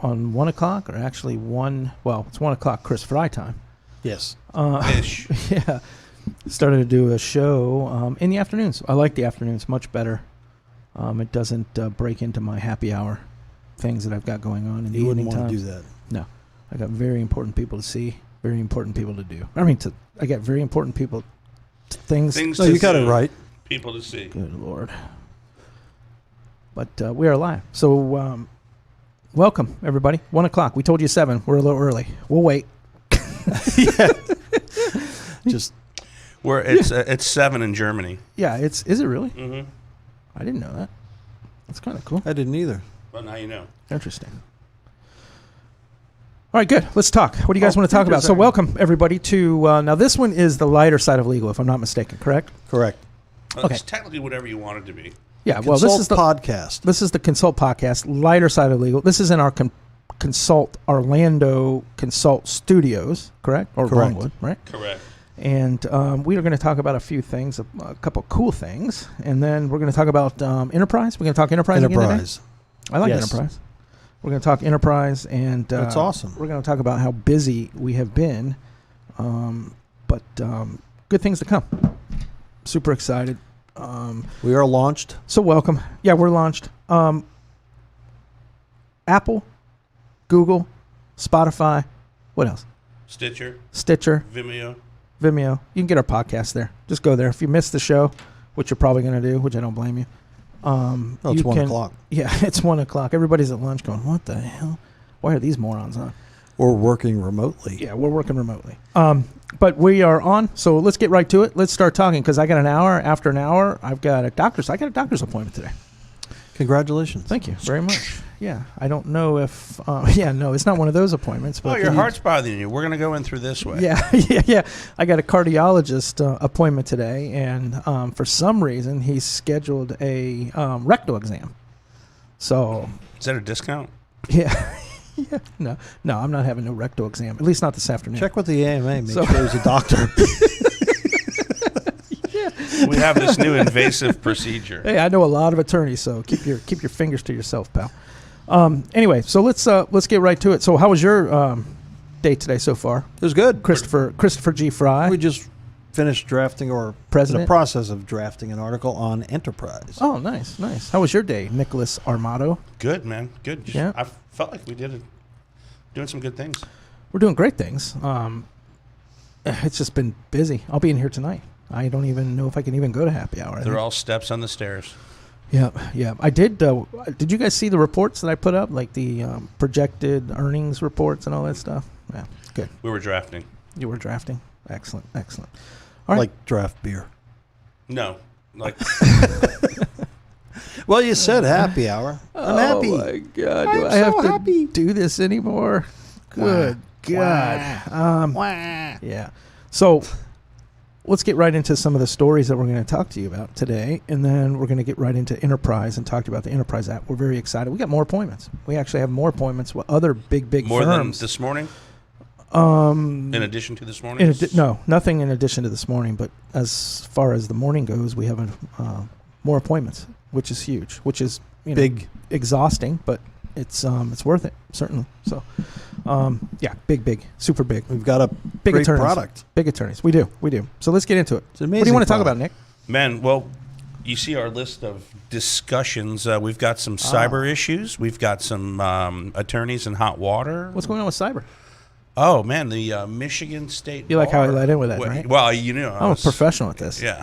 on 1 o'clock, or actually it's 1 o'clock Chris Fry time. Yes. Ish. Yeah. Started to do a show in the afternoons. I like the afternoons much better. It doesn't break into my happy hour things that I've got going on in the You evening wouldn't want times. to do that. No. I got very important people to see, very important people to do. I got very important people, things. No, you got it right. People to see. Good Lord. But we are live. So welcome, everybody. 1 o'clock. We told you 7. We're a little early. We'll wait. Yeah. Just It's 7 in Germany. Yeah, is it really? Mm-hmm. I didn't know that. That's kind of cool. I didn't either. Well, now you know. Interesting. All right, good. Let's talk. What do you guys want to talk about? So sorry. welcome, everybody, to... now, this one is the lighter side of legal, if I'm not mistaken, correct? Correct. Okay. It's technically whatever you want it to be. Yeah, well, Consult this is the podcast. This is the Consult podcast, lighter side of legal. This is in our Consult Orlando Consult Studios, correct? Or Correct. Longwood, right? Correct. And we are going to talk about a few things, a couple cool things, and then we're going to talk about Enterprise. We're going to talk Enterprise again Enterprise. today? I like Yes. Enterprise. We're going to talk Enterprise, and That's awesome. We're going to talk about how busy we have been, but good things to come. Super excited. We are launched. So welcome. Yeah, we're launched. Apple, Google, Spotify, what else? Stitcher, Stitcher, Vimeo. Vimeo. You can get our podcast there. Just go there. If you missed the show, which you're probably going to do, which I don't blame you. It's you 1 can- o'clock. Yeah, it's 1 o'clock. Everybody's at lunch going, what the hell? Why are these morons on? Or working remotely. Yeah, we're working remotely. But we are on, so let's get right to it. Let's start talking, because I got an hour. After an hour, I got a doctor's appointment today. Congratulations. Thank you very much. Yeah, I don't know if... it's not one of those appointments. But Oh, your heart's bothering you. We're going to go in through this way. Yeah, yeah. I got a cardiologist appointment today, and for some reason, he's scheduled a rectal exam. So, Is that a discount? yeah. Yeah, no, I'm not having no rectal exam. At least not this afternoon. Check with the AMA. Make So- sure he's a doctor. We have this new invasive procedure. Hey, I know a lot of attorneys, so keep your fingers to yourself, pal. Anyway, so let's get right to it. So, how was your day today so far, It was good. Christopher G. Fry? We just finished drafting or in President? the process of drafting an article on Enterprise. Oh, nice. How was your day, Nicholas Armato? Good, man. Good. Yeah. I felt like we did it. Doing some good things. We're doing great things. It's just been busy. I'll be in here tonight. I don't even know if I can even go to happy hour. They're all steps on the stairs. Yeah. I did. Did you guys see the reports that I put up, like the projected earnings reports and all that stuff? Yeah, good. We were drafting. You were drafting. Excellent. All right. Like draft beer. No. Like, Well, you said happy hour. I'm happy. Oh my God! I'm Do I so have happy. to do this anymore? Good God. Wah. Yeah. So let's get right into some of the stories that we're going to talk to you about today, and then we're going to get right into Enterprise and talk about the Enterprise app. We're very excited. We got more appointments. We actually have more appointments with other big more than firms. this morning? In addition to this morning? No, nothing in addition to this morning. But as far as the morning goes, we have more appointments, which is huge. Which is Big. exhausting, but it's worth it, certainly. So, big, super big. We've got a Big great attorneys. product. Big attorneys. We do. So let's get into it. It's an amazing What do you want to talk product. about, Nick? Man, well, you see our list of discussions. We've got some cyber issues. We've got some attorneys in hot water. What's going on with cyber? Oh, man, the Michigan State You like how I Bar- let in with that, Well, right? Well, you know. I'm a professional at this. Yeah.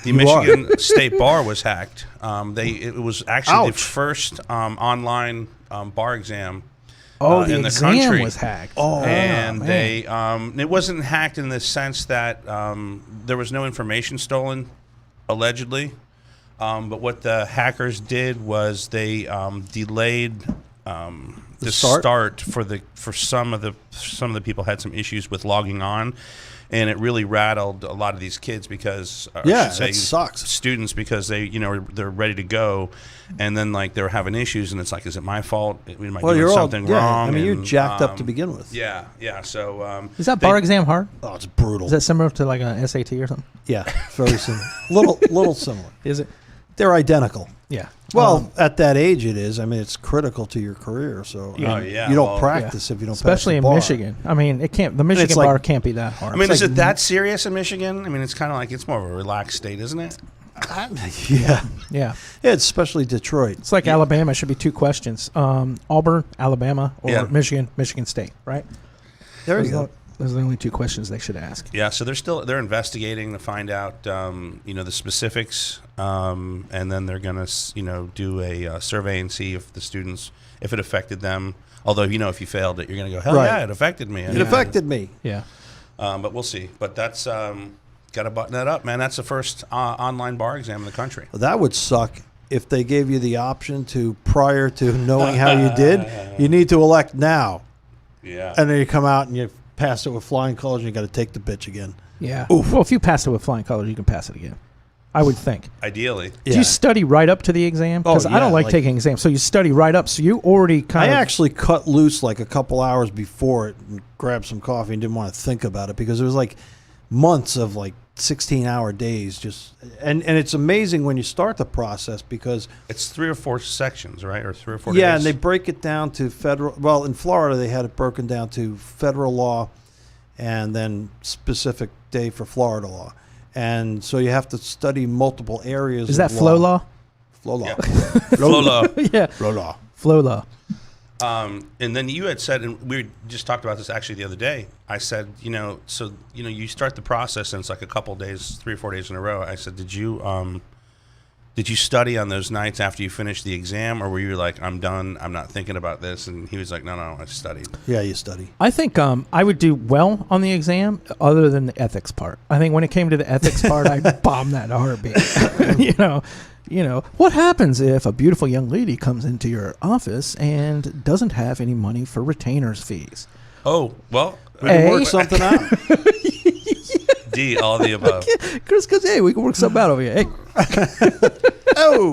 The You Michigan State Bar was hacked. It was actually the Ouch. first online bar exam Oh, the in the exam country. was hacked. Oh, and man. they it wasn't hacked in the sense that there was no information stolen, allegedly. But what the hackers did was they delayed the start for some of the people had some issues with logging on, and it really rattled a lot of these kids because Yeah, that sucks. students because they're ready to go, and then like they're having issues, and it's like, is it my fault? Am I doing something wrong? I mean, you're And, jacked up to begin with. Yeah. So Is that bar exam hard? Oh, it's brutal. Is that similar to like an SAT or something? Yeah, very similar. little similar. Is it? They're identical. Yeah. Well, at that age, it is. I mean, it's critical to your career. So Oh, yeah, you don't well, practice if you don't especially pass in the bar. Michigan. I mean, it can't. The Michigan like- bar can't be that hard. I mean, It's is like- it that serious in Michigan? I mean, it's kind of like it's more of a relaxed state, isn't it? Yeah. yeah. Yeah, it's especially Detroit. It's like Alabama. It should be 2 questions: Auburn, Alabama, or Yeah. Michigan, Michigan State. Right? There Those you are go. the- Those are the only 2 questions they should ask. Yeah, so they're investigating to find out, the specifics, and then they're gonna, do a survey and see if the students, if it affected them. Although, if you failed it, you're gonna go, hell Right. yeah, it affected me. It affected me. Yeah. But we'll see. But that's got to button that up, man. That's the first online bar exam in the country. That would suck if they gave you the option to, prior to knowing how you did, you need to elect now. Yeah. And then you come out and you pass it with flying colors and you got to take the bitch again. Yeah. Well, if you pass it with flying colors, you can pass it again. I would think. Ideally. Do you study right up to the exam? Because I don't like taking exams. So you study right up. So you already kind I of. actually cut loose like a couple hours before it and grabbed some coffee and didn't want to think about it because it was like months of like 16-hour days just and it's amazing when you start the process because It's 3 or 4 sections, right? Or 3 or 4 yeah, days. and they break it down to federal. Well, in Florida, they had it broken down to federal law and then specific day for Florida law. And so you have to study multiple areas. Is that flow law? Flow law. Yeah. Flow law. Yeah. Flow law. Flow law. And then you had said, and we just talked about this actually the other day. I said, you start the process and it's like a couple days, 3 or 4 days in a row. I said, did you study on those nights after you finished the exam, or were you like, I'm done, I'm not thinking about this? And he was like, no, I studied. Yeah, you study. I think I would do well on the exam, other than the ethics part. I think when it came to the ethics part, I bombed that in a heartbeat. What happens if a beautiful young lady comes into your office and doesn't have any money for retainers fees? Oh, well, We can A. work something out. D, all of the above. Chris goes, hey, we can work something out over here. Hey, Oh,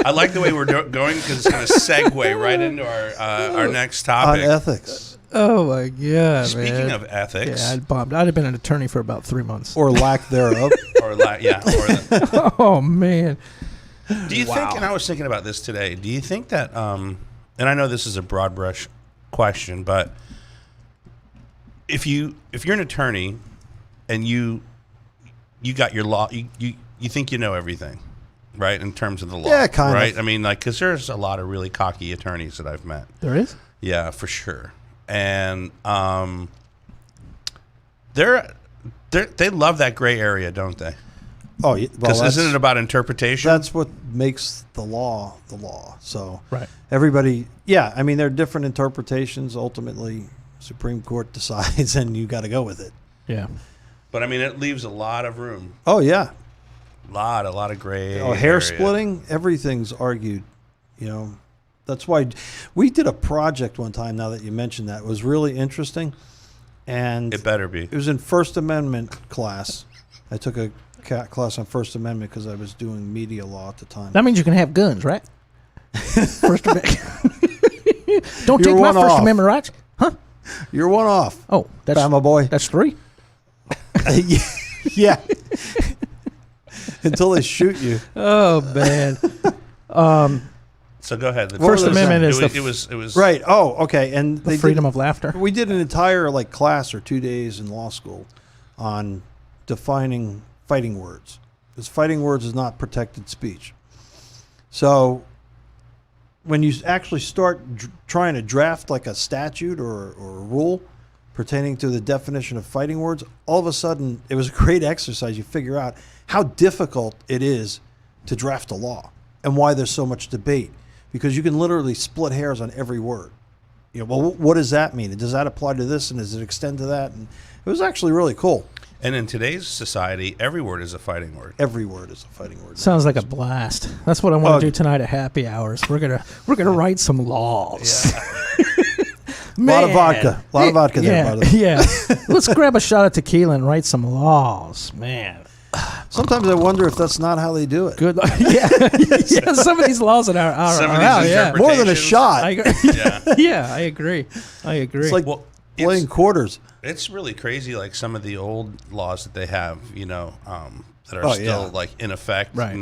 I like the way we're going because it's going to segue right into our next on topic. ethics oh my God, Speaking man. of ethics, Yeah, I'd bombed. I'd have been an attorney for about 3 months. or lack thereof. Oh, man. Do you think, and I was thinking about this today, do you think that, and I know this is a broad brush question, but if you're an attorney and you got your law, you think you know everything, right, in terms of the law, Yeah, kind of. right? I mean, like, because there's a lot of really cocky attorneys that I've met. There is? Yeah, for sure. And they love that gray area, don't they? Oh, yeah, well, Because isn't it about interpretation? that's what makes the law the law. So Right. everybody, yeah, I mean, there are different interpretations. Ultimately, Supreme Court decides, and you got to go with it. Yeah. But I mean, it leaves a lot of room, Oh yeah, a lot of gray. oh, hair area. splitting, everything's argued. That's why we did a project one time. Now that you mentioned that, it was really interesting, and It better be. it was in First Amendment class. I took a class on First Amendment because I was doing media law at the time. That means you can have guns, right? First Amendment. Don't You're take my one First off. Amendment rights. Huh? You're one off, Oh, that's Bama boy. that's 3. Yeah. Until they shoot you. Oh man. So go ahead. The First Amendment is it the was, it was Right. Oh, okay. And The freedom of laughter. We did an entire class or 2 days in law school on defining fighting words, because fighting words is not protected speech. So when you actually start trying to draft like a statute or a rule pertaining to the definition of fighting words, all of a sudden it was a great exercise. You figure out how difficult it is to draft a law and why there's so much debate, because you can literally split hairs on every word. Well, what does that mean? Does that apply to this, and does it extend to that? And it was actually really cool. and in today's society, every word is a fighting word. Every word is a fighting word. Sounds like a blast. That's what I want Oh. to do tonight at happy hours. We're gonna write some laws. A lot of vodka. A lot of vodka there, Yeah, brother. yeah. Let's grab a shot of tequila and write some laws, man. Sometimes I wonder if that's not how they do it. Good. Yeah, yeah. Some of these laws are Some of out. these Yeah. More than a interpretations- shot. I agree. Yeah. Yeah, I agree. I agree. It's like Well, playing quarters. it's really crazy, like some of the old laws that they have, that are Oh, still yeah. like in effect, They're that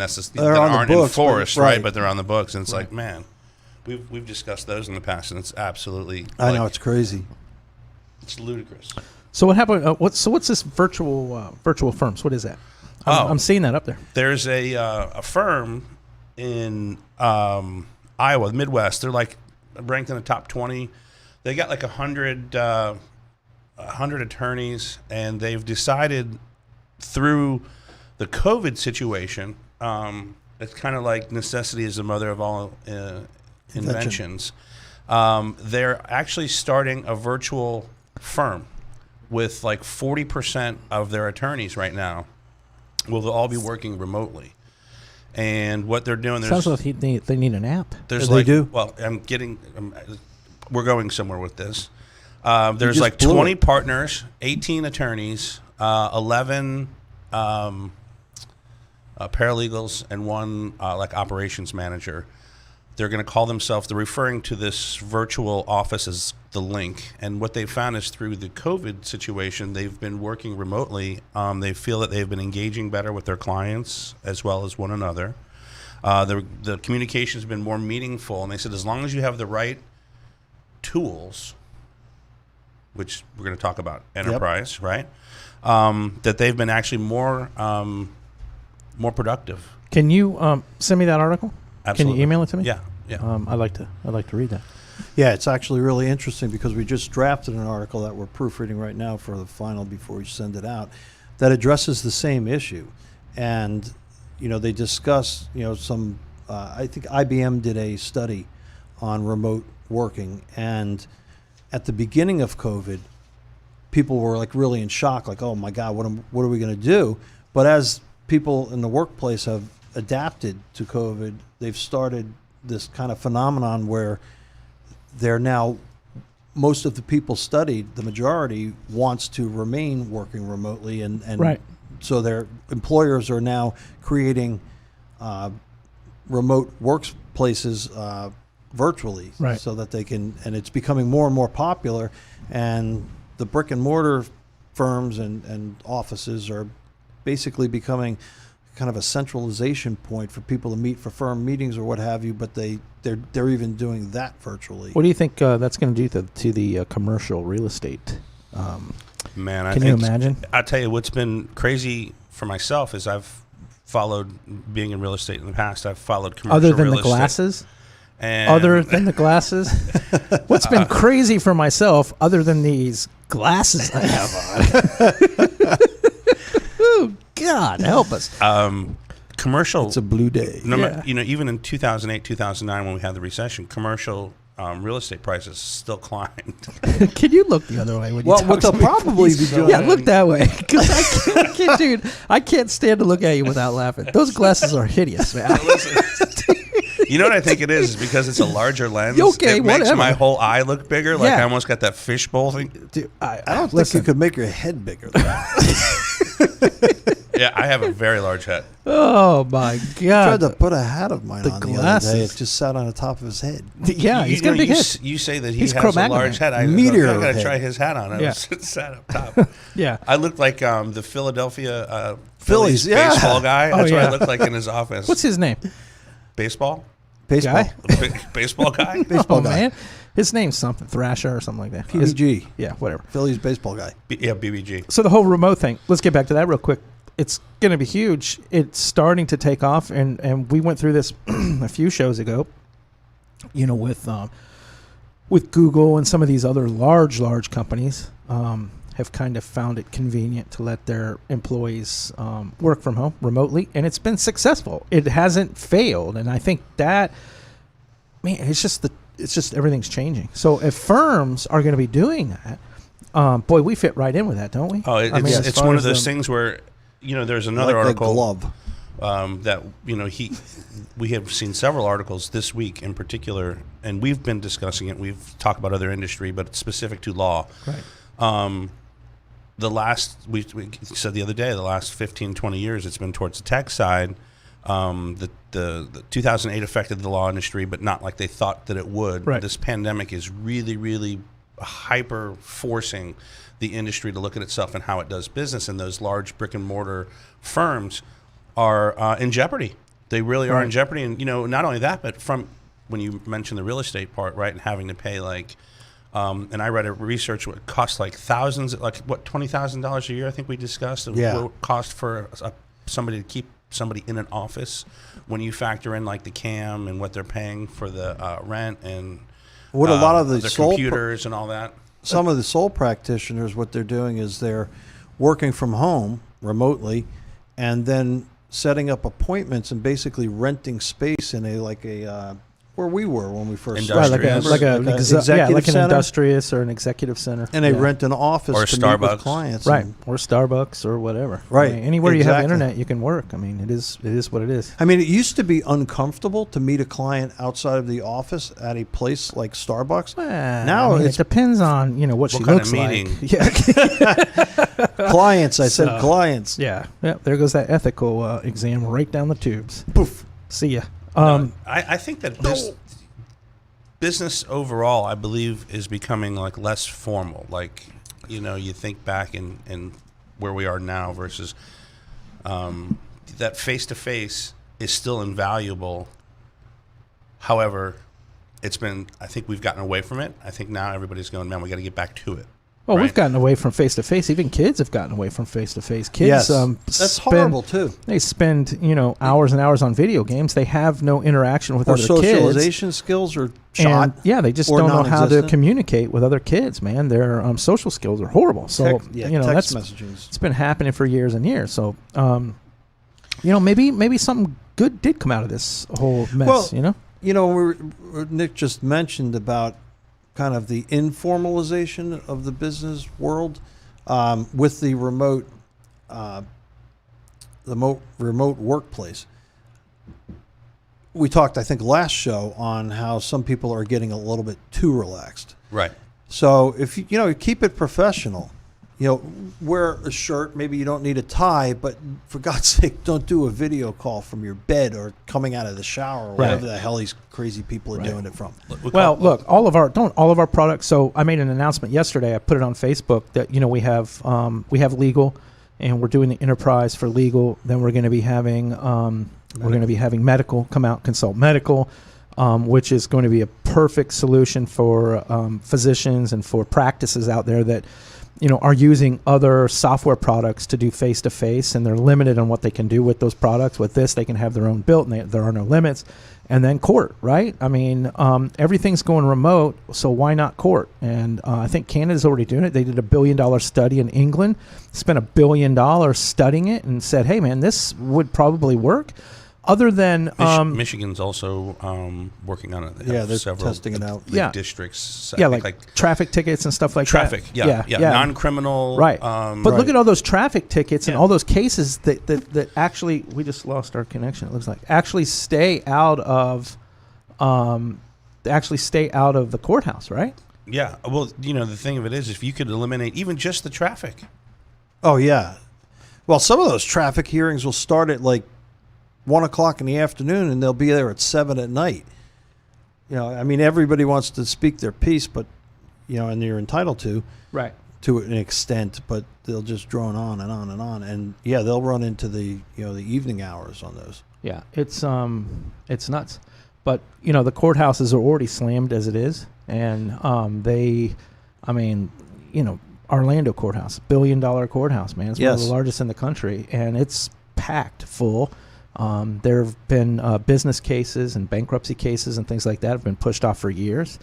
on the aren't books, but- enforced, right. right? But they're on the books, and it's like, man, we've discussed those in the past, and it's absolutely, I like, know, it's crazy. it's ludicrous. So what happened? What's this virtual firms? What is that? I'm seeing that up there. There's a firm in Iowa, Midwest. They're like ranked in the top 20. They got like 100 attorneys, and they've decided through the COVID situation, it's kind of like necessity is the mother of all inventions. They're actually starting a virtual firm with like 40% of their attorneys right now will all be working remotely. And what they're doing, Sounds like they need an app. there's They like, do? well, we're going somewhere with this. There's just like blew 20 it. partners, 18 attorneys, 11 paralegals, and one like operations manager. They're going to call themselves, they're referring to this virtual office as the Link. And what they found is through the COVID situation, they've been working remotely. They feel that they've been engaging better with their clients as well as one another. The communication has been more meaningful. And they said, as long as you have the right tools, which we're going to talk about enterprise, right? That they've been actually more productive. Can you send me that article? Absolutely. Can you email it to me? Yeah, yeah. I'd like to read that. Yeah, it's actually really interesting because we just drafted an article that we're proofreading right now for the final before we send it out that addresses the same issue. And, they discuss, some, I think IBM did a study on remote working. And at the beginning of COVID, people were like really in shock, like, oh my God, what are we going to do? But as people in the workplace have adapted to COVID, they've started this kind of phenomenon where they're now, most of the people studied, the majority wants to remain working remotely, and Right. so their employers are now creating remote workplaces virtually, Right. so that they can, and it's becoming more and more popular, and the brick and mortar firms and offices are basically becoming kind of a centralization point for people to meet for firm meetings or what have you, but they're even doing that virtually. What do you think that's going to do to the commercial real estate? Man, I Can think you imagine? I'll tell you what's been crazy for myself is I've followed being in real estate in the past. I've followed commercial Other than real the estate. glasses? And Other than the glasses? What's been crazy for myself, other than these glasses I have on? Oh, God, help us. commercial, It's a blue day. even in 2008, 2009, when we had the recession, commercial real estate prices still climbed. Can you look the other way when you Well, talk what they'll to me? probably be doing. Yeah, look that way. 'Cause I can't, dude, I can't stand to look at you without laughing. Those glasses are hideous, man. You know what I think it is? Because it's a larger lens. Okay, it makes whatever. my whole eye look bigger. Like Yeah. I almost got that fishbowl thing. Dude, I don't think listen. you could make your head bigger than that. Yeah, I have a very large head. Oh my I God! tried to put a hat of mine The on the other glasses. day. It just sat on the top of his head. Yeah, he's got a big you, head. you say that he He's has a Cro-Magnon large man. head. I Meteor got to head. try his hat on. I Yeah. was sat up top. Yeah. I looked like the Philadelphia Phillies, yeah. baseball guy. Oh, That's what yeah. I looked like in his office. What's his name? baseball? Baseball. Guy? Baseball guy? Baseball Oh guy. man, his name's something Thrasher or something like that. PBG. Yeah, whatever. Phillies baseball guy. Yeah, BBG. So the whole remote thing. Let's get back to that real quick. It's going to be huge. It's starting to take off, and we went through this a few shows ago. With Google and some of these other large companies have kind of found it convenient to let their employees work from home remotely, and it's been successful. It hasn't failed, and I think that, man, it's just everything's changing. So if firms are going to be doing that, boy, we fit right in with that, don't we? Oh, as it's far one as of those the- things where, there's another Like article. a glove. That we have seen several articles this week in particular, and we've been discussing it. We've talked about other industry, but it's specific to law. Right. We said the other day, the last 15, 20 years, it's been towards the tech side. The 2008 affected the law industry, but not like they thought that it would. Right. This pandemic is really, really hyper forcing the industry to look at itself and how it does business, and those large brick and mortar firms are in jeopardy. They really are in jeopardy. And, not only that, but from when you mentioned the real estate part, right, and having to pay and I read a research what costs like thousands, like what, $20,000 a year, I think we discussed. Yeah. What it cost for somebody to keep somebody in an office when you factor in like the CAM and what they're paying for the rent and What a lot of the their sole computers and all that. some of the sole practitioners, what they're doing is they're working from home remotely, and then setting up appointments and basically renting space in a where we were when we first Right, Right, Industrious. like an executive center, industrious or an executive center. and they Yeah. rent an office Or to meet with Starbucks. clients. Right, And- or Starbucks or whatever. Right, I mean, anywhere you have exactly. internet, you can work. I mean, it is what it is. I mean, it used to be uncomfortable to meet a client outside of the office at a place like Starbucks. Now it it's- depends on what she kind looks of meeting? like. Yeah, Clients, I said So- clients. yeah. There goes that ethical exam right down the tubes. Poof. See ya. I think that business overall, I believe, is becoming like less formal. Like, you think back in where we are now versus that face-to-face is still invaluable. However, I think we've gotten away from it. I think now everybody's going, man, we got to get back to it. Well, we've Right. gotten away from face to face. Even kids have gotten away from face to face. Kids, Yes, that's horrible too. They spend hours and hours on video games. They have no interaction with Or other kids. socialization skills are shot. And, yeah, they just or don't know how to non-existent. communicate with other kids, man. Their social skills are horrible. So, Text that's messaging. it's been happening for years and years. So, maybe something good did come out of this whole mess, Well, Nick just mentioned about kind of the informalization of the business world with the remote workplace. We talked, I think, last show on how some people are getting a little bit too relaxed. Right. So if you keep it professional, wear a shirt. Maybe you don't need a tie, but for God's sake, don't do a video call from your bed or coming out of the shower or whatever the hell these crazy people are doing it from. Well, look, all of our products. So I made an announcement yesterday. I put it on Facebook that we have legal, and we're doing the enterprise for legal. Then we're going to be having medical come out, consult medical, which is going to be a perfect solution for physicians and for practices out there that are using other software products to do face-to-face, and they're limited on what they can do with those products. With this, they can have their own built, and there are no limits. And then court, right? I mean, everything's going remote, so why not court? And I think Canada's already doing it. They did $1 billion study in England, spent $1 billion studying it, and said, hey, man, this would probably work. Other than Michigan's also working on it. They Yeah, have they're several testing it out. Yeah. districts. yeah, I think, like traffic tickets and stuff like traffic. that. Yeah. Non-criminal. Right. But look Right. at all those traffic tickets and Yeah. all those cases that actually, we just lost our connection, it looks like, actually stay out of the courthouse, right? Yeah. Well, the thing of it is, if you could eliminate even just the traffic. Oh yeah. Well, some of those traffic hearings will start at like 1:00 in the afternoon, and they'll be there at 7 at night. I mean, everybody wants to speak their piece, but and you're entitled to an extent, but they'll just drone on and on and on, and yeah, they'll run into the the evening hours on those. Yeah, it's nuts. But the courthouses are already slammed as it is, and Orlando courthouse, $1 billion courthouse, man. It's one of Yes. the largest in the country, and it's packed full. There have been business cases and bankruptcy cases and things like that have been pushed off for years,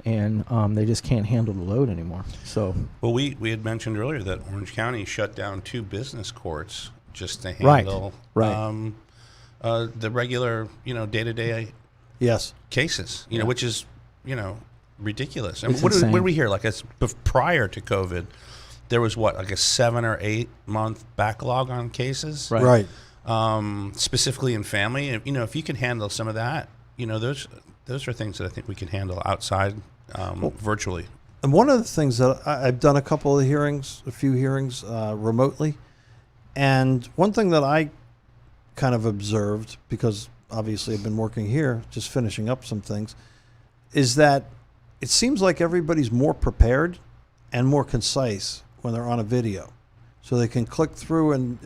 and they just can't handle the load anymore. So Well, we had mentioned earlier that Orange County shut down 2 business courts just to Right. handle the regular, day-to-day Yes. cases, Yeah. which is, ridiculous. And It's what did insane. we hear? Like prior to COVID, there was like a 7 or 8 month backlog on cases, Right. specifically in family. And, if you can handle some of that, those are things that I think we can handle outside virtually. And one of the things that I've done a few hearings remotely, and one thing that I kind of observed, because obviously I've been working here, just finishing up some things, is that, it seems like everybody's more prepared and more concise when they're on a video, so they can click through and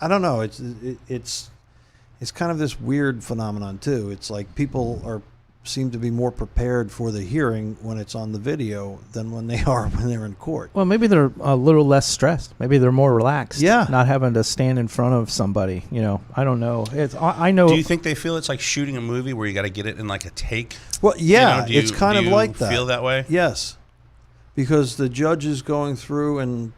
I don't know. It's kind of this weird phenomenon too. It's like people seem to be more prepared for the hearing when it's on the video than when they are when they're in court. Well, maybe they're a little less stressed. Maybe they're more relaxed. Yeah. Not having to stand in front of somebody. I don't know. I know. Do you think they feel it's like shooting a movie where you got to get it in like a take? Well, yeah, Do you- it's kind do of you like that. Feel that way? Yes, because the judge is going through and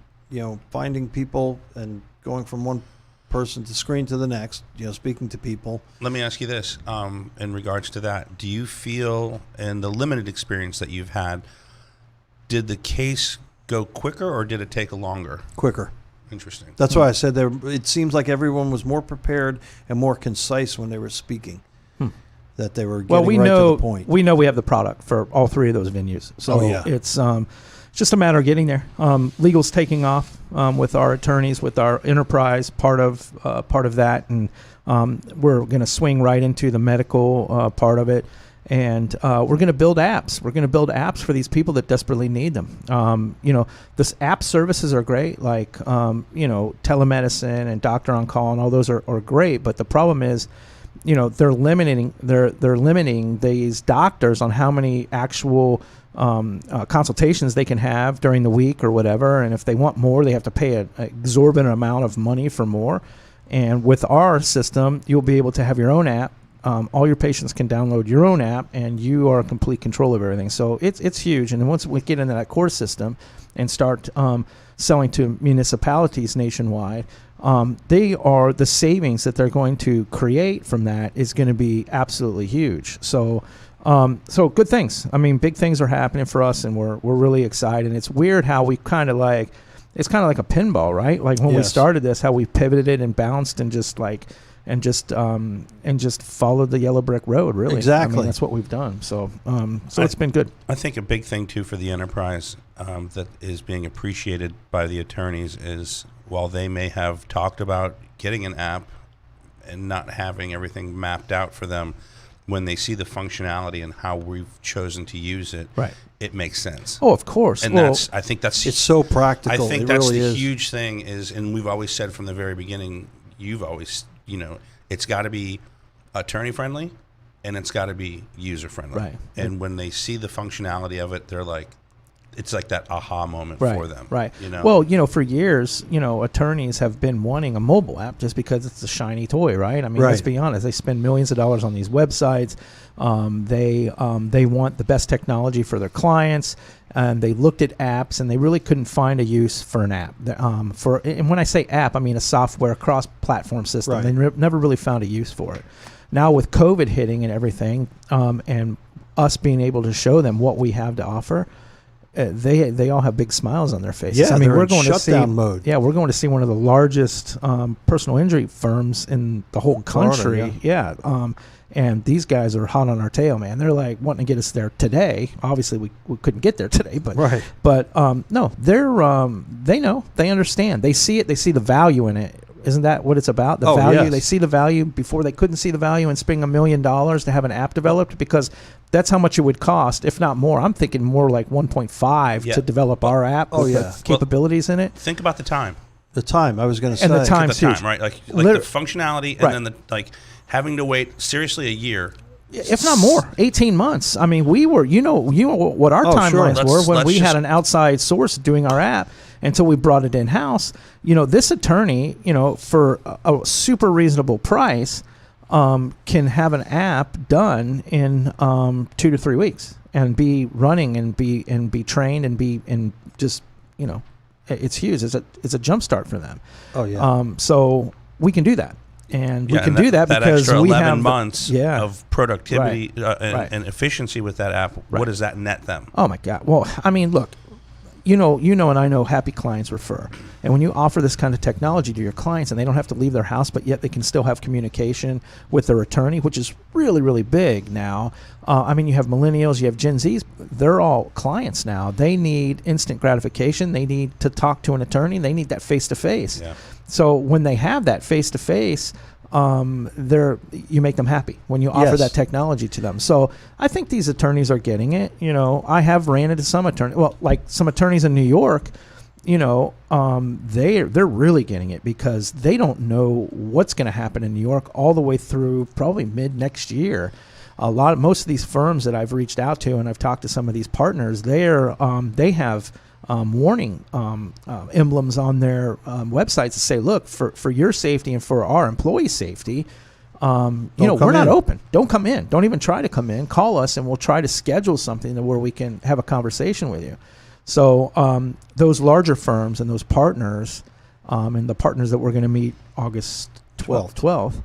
finding people and going from one person to screen to the next, speaking to people. Let me ask you this, in regards to that. Do you feel, in the limited experience that you've had, did the case go quicker or did it take longer? Quicker. Interesting. That's why I said it seems like everyone was more prepared and more concise when they were speaking. That they were getting right to the point. We know we have the product for all three of those venues. So it's just a matter of getting there. Legal's taking off with our attorneys, with our enterprise part of that, and we're going to swing right into the medical part of it. And we're going to build apps. We're going to build apps for these people that desperately need them. This app services are great, like telemedicine and doctor on call, and all those are great. But the problem is, they're limiting these doctors on how many actual consultations they can have during the week or whatever. And if they want more, they have to pay an exorbitant amount of money for more. And with our system, you'll be able to have your own app. All your patients can download your own app, and you are in complete control of everything. So it's huge. And then once we get into that core system and start selling to municipalities nationwide, the savings that they're going to create from that is going to be absolutely huge. So good things. I mean, big things are happening for us, and we're really excited. And it's weird how we it's kind of like a pinball, right? Like when we started this, how we pivoted and bounced and just followed the yellow brick road. Really, exactly. I mean, that's what we've done. So it's been good. I think a big thing too for the enterprise that is being appreciated by the attorneys is, while they may have talked about getting an app and not having everything mapped out for them, when they see the functionality and how we've chosen to use it, right, it makes sense. Oh, of course. And I think that's it's so practical. I think it that's really the is. huge thing is, and we've always said from the very beginning, you've always, it's got to be attorney friendly and it's got to be user friendly. Right. And when they see the functionality of it, they're like, it's like that aha moment right, for them. Right. Well, for years, attorneys have been wanting a mobile app just because it's a shiny toy, right? I mean, let's be honest. They spend millions of dollars on these websites. They want the best technology for their clients. And they looked at apps, and they really couldn't find a use for an app. And when I say app, I mean a software cross-platform system. Right. They never really found a use for it. Now with COVID hitting and everything, and us being able to show them what we have to offer, they all have big smiles on their faces. Yeah, I mean, we're going to see mode. Yeah, we're going to see one of the largest personal injury firms in the whole country. Florida, yeah. And these guys are hot on our tail, man. They're like wanting to get us there today. Obviously, we couldn't get there today, but right. But no, they know, they understand, they see it, they see the value in it. Isn't that what it's about? The value. Yes. They see the value before they couldn't see the value in spending $1 million to have an app developed, because that's how much it would cost, if not more. I'm thinking more like 1.5 to develop our app with the capabilities in it. Think about the time. The time, I was going to say. And the time, right? Like the functionality, and then having to wait seriously a year. If not more, 18 months. I mean, we were, you know what our timelines were when we had an outside source doing our app until we brought it in-house. This attorney, for a super reasonable price, can have an app done in 2 to 3 weeks and be running and be trained and just, it's huge. It's a jump start for them. Oh yeah. So we can do that. And we can do that because extra we 11 have months of productivity and efficiency with that app. Right. What does that net them? Oh my God! Well, I mean, look, and I know happy clients refer. And when you offer this kind of technology to your clients, and they don't have to leave their house, but yet they can still have communication with their attorney, which is really, really big now. I mean, you have millennials, you have Gen Zs. They're all clients now. They need instant gratification. They need to talk to an attorney. They need that face-to-face. Yeah. So when they have that face-to-face, you make them happy when you offer Yes. that technology to them. So I think these attorneys are getting it. You know, I have ran into some attorneys. Well, like some attorneys in New York. You know, they're really getting it because they don't know what's going to happen in New York all the way through probably mid next year. Most of these firms that I've reached out to and I've talked to some of these partners, they have warning emblems on their websites to say, look, for your safety and for our employee safety, we're not open. Don't come in. Don't even try to come in. Call us and we'll try to schedule something where we can have a conversation with you. So those larger firms and those partners and the partners that we're going to meet August 12th,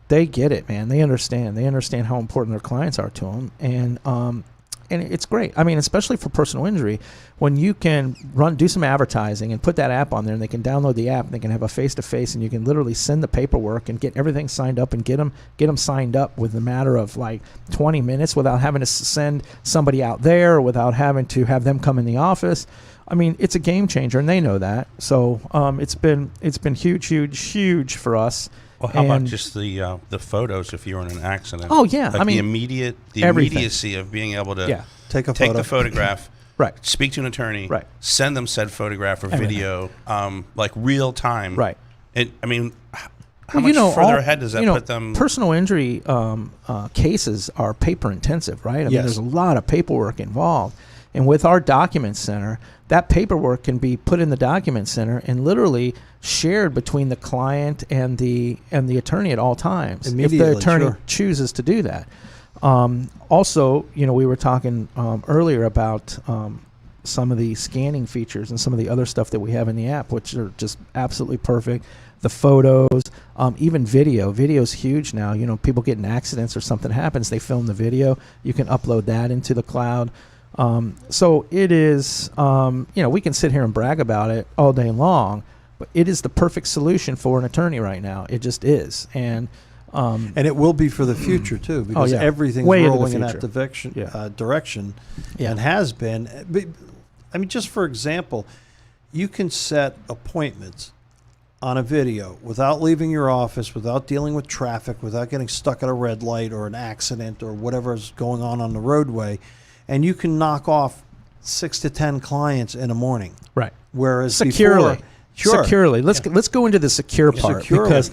they get it, man. They understand. They understand how important their clients are to them. And it's great. I mean, especially for personal injury, when you can do some advertising and put that app on there and they can download the app and they can have a face-to-face and you can literally send the paperwork and get everything signed up and get them signed up with a matter of like 20 minutes without having to send somebody out there or without having to have them come in the office. I mean, it's a game changer and they know that. So it's been huge for us. Well, how about just the photos if you were in an accident? Oh yeah, like I mean the everything. immediacy of being able to take the photograph, right? Speak to an attorney, right? Send them said photograph or Everything. video, like real time, right? I mean, how much further ahead does that put them? Personal injury cases are paper intensive, right? I mean, there's a lot of paperwork involved. And with our document center, that paperwork can be put in the document center and literally shared between the client and the attorney at all times. Immediately, if the attorney sure. chooses to do that. Also, we were talking earlier about some of the scanning features and some of the other stuff that we have in the app, which are just absolutely perfect. The photos, even video. Video's huge now. People get in accidents or something happens, they film the video. You can upload that into the cloud. So it is, we can sit here and brag about it all day long, but it is the perfect solution for an attorney right now. It just is. And it will be for the future too, because everything's Way into the rolling in that future. direction and has been. I mean, just for example, you can set appointments on a video without leaving your office, without dealing with traffic, without getting stuck at a red light or an accident or whatever's going on the roadway. And you can knock off 6 to 10 clients in a morning. Right. Whereas securely. Sure. Securely. Let's go into the secure part Securely. because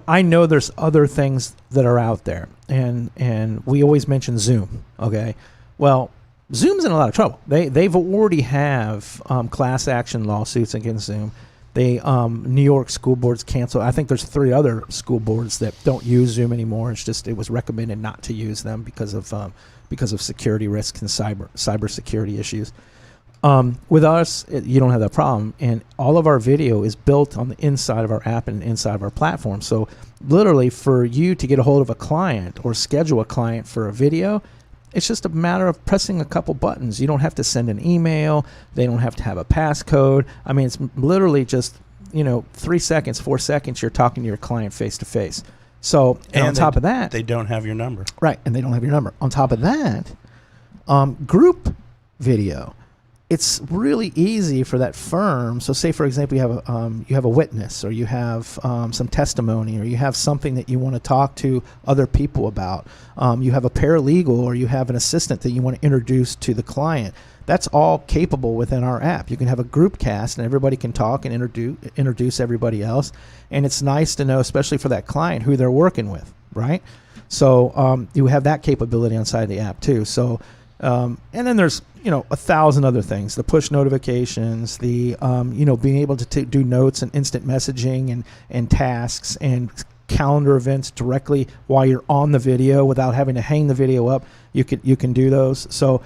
I know there's other things that are out there, and we always mention Zoom. Okay. Well, Zoom's in a lot of trouble. They've already have class action lawsuits against Zoom. New York school boards canceled. I think there's 3 other school boards that don't use Zoom anymore. It's just it was recommended not to use them because of security risks and cyber security issues. With us, you don't have that problem, and all of our video is built on the inside of our app and inside of our platform. So literally, for you to get a hold of a client or schedule a client for a video, it's just a matter of pressing a couple buttons. You don't have to send an email. They don't have to have a passcode. I mean, it's literally just 3 seconds, 4 seconds. You're talking to your client face to face. So, and on top of that, they don't have your number. Right, and they don't have your number. On top of that, group video. It's really easy for that firm. So, say for example, you have a witness, or you have some testimony, or you have something that you want to talk to other people about. You have a paralegal, or you have an assistant that you want to introduce to the client. That's all capable within our app. You can have a group cast, and everybody can talk and introduce everybody else. And it's nice to know, especially for that client, who they're working with, right? So you have that capability inside the app too. So, and then there's 1,000 other things: the push notifications, the being able to do notes and instant messaging and tasks and calendar events directly while you're on the video without having to hang the video up. You can do those. So,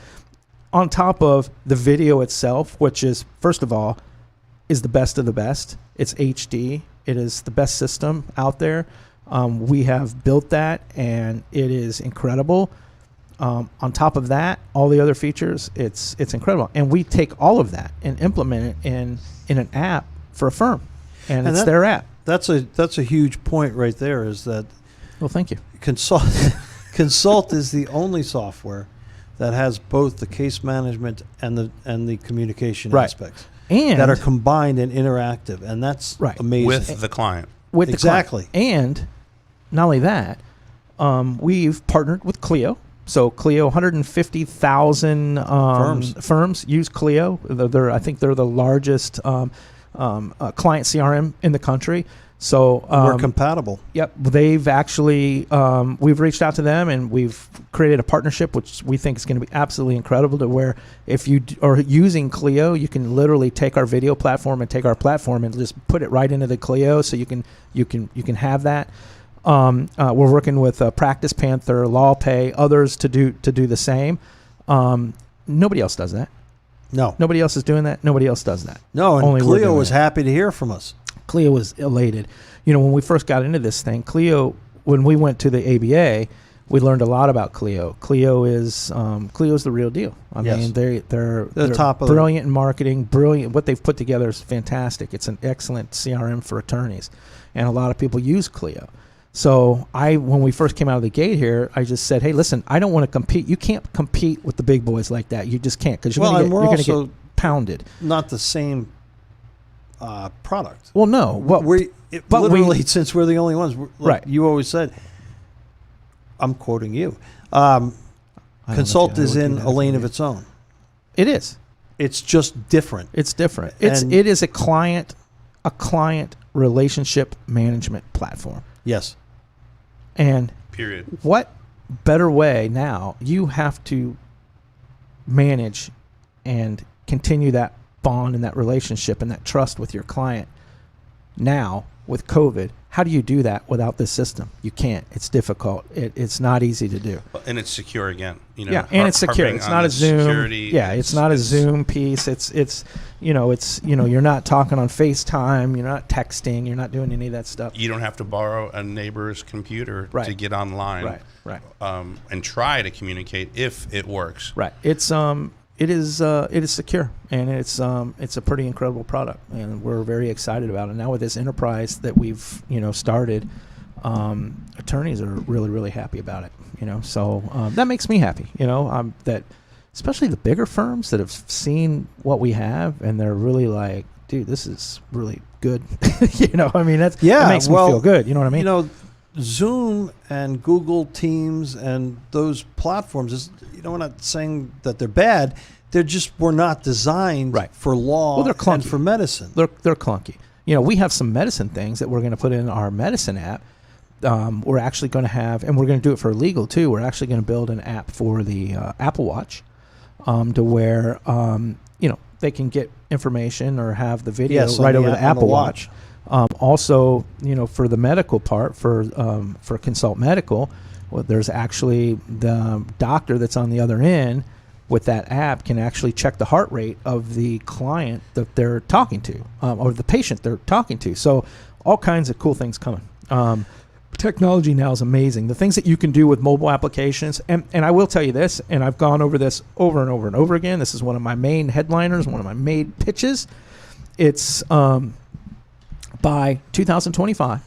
on top of the video itself, which is, first of all, is the best of the best. It's HD. It is the best system out there. We have built that, and it is incredible. On top of that, all the other features, it's incredible. And we take all of that and implement it in an app for a firm, and it's their app. That's a huge point right there. Is that? Well, thank you. Consult is the only software that has both the case management and the communication aspects and that are combined and interactive, and that's amazing. With the client. with Exactly. the client. And not only that, we've partnered with Clio. So Clio, 150,000 firms use Clio. I think they're the largest client CRM in the country. So We're compatible. Yep, they've actually we've reached out to them and we've created a partnership, which we think is going to be absolutely incredible. To where if you are using Clio, you can literally take our video platform and take our platform and just put it right into the Clio, so you can have that. We're working with Practice Panther, LawPay, others to do the same. Nobody else does that. No. Nobody else is doing that. Nobody else does that. No, and Only we're Clio doing was it. happy to hear from us. Clio was elated. When we first got into this thing, Clio, when we went to the ABA, we learned a lot about Clio. Clio's the real deal. I Yes. mean, they're top of the- brilliant in marketing, brilliant. What they've put together is fantastic. It's an excellent CRM for attorneys, and a lot of people use Clio. So when we first came out of the gate here, I just said, hey, listen, I don't want to compete. You can't compete with the big boys like that. You just can't, because you're and we're going to also get pounded. not the same product. Well, no. Well, but literally, since we're the only ones, Right. You always said, I'm quoting you. I don't know Consult if I is would do in that a if lane I of did. its own. It is. It's just different. It's different. And- It is a client relationship management platform. Yes. And Period. what better way now? You have to manage and continue that bond and that relationship and that trust with your client. Now with COVID, how do you do that without this system? You can't. It's difficult. It's not easy to do. And it's secure again. Yeah, and it's secure. harping It's on not the a Zoom. security, Yeah, it's not a Zoom piece. It's you're not talking on FaceTime. You're not texting. You're not doing any of that stuff. You don't have to borrow a neighbor's computer Right. to get online. Right. And try to communicate if it works. Right. It is secure, and it's a pretty incredible product, and we're very excited about it. Now with this enterprise that we've started, attorneys are really, really happy about it. So that makes me happy. That especially the bigger firms that have seen what we have, and they're really like, dude, this is really good. I mean, that makes me feel good. You know what I mean? Zoom and Google Teams and those platforms we're not saying that they're bad. Were not designed Right. for law Well, they're clunky. and for medicine. They're clunky. We have some medicine things that we're going to put in our medicine app. We're actually going to have, and we're going to do it for legal too. We're actually going to build an app for the Apple Watch, to where they can get information or have the video Yes, on right the over app the on the Apple watch. Watch. Also, for the medical part, for Consult Medical, there's actually the doctor that's on the other end with that app can actually check the heart rate of the client that they're talking to, or the patient they're talking to. So all kinds of cool things coming. Technology now is amazing. The things that you can do with mobile applications, and I will tell you this, and I've gone over this over and over and over again. This is one of my main headliners, one of my main pitches. It's by 2025,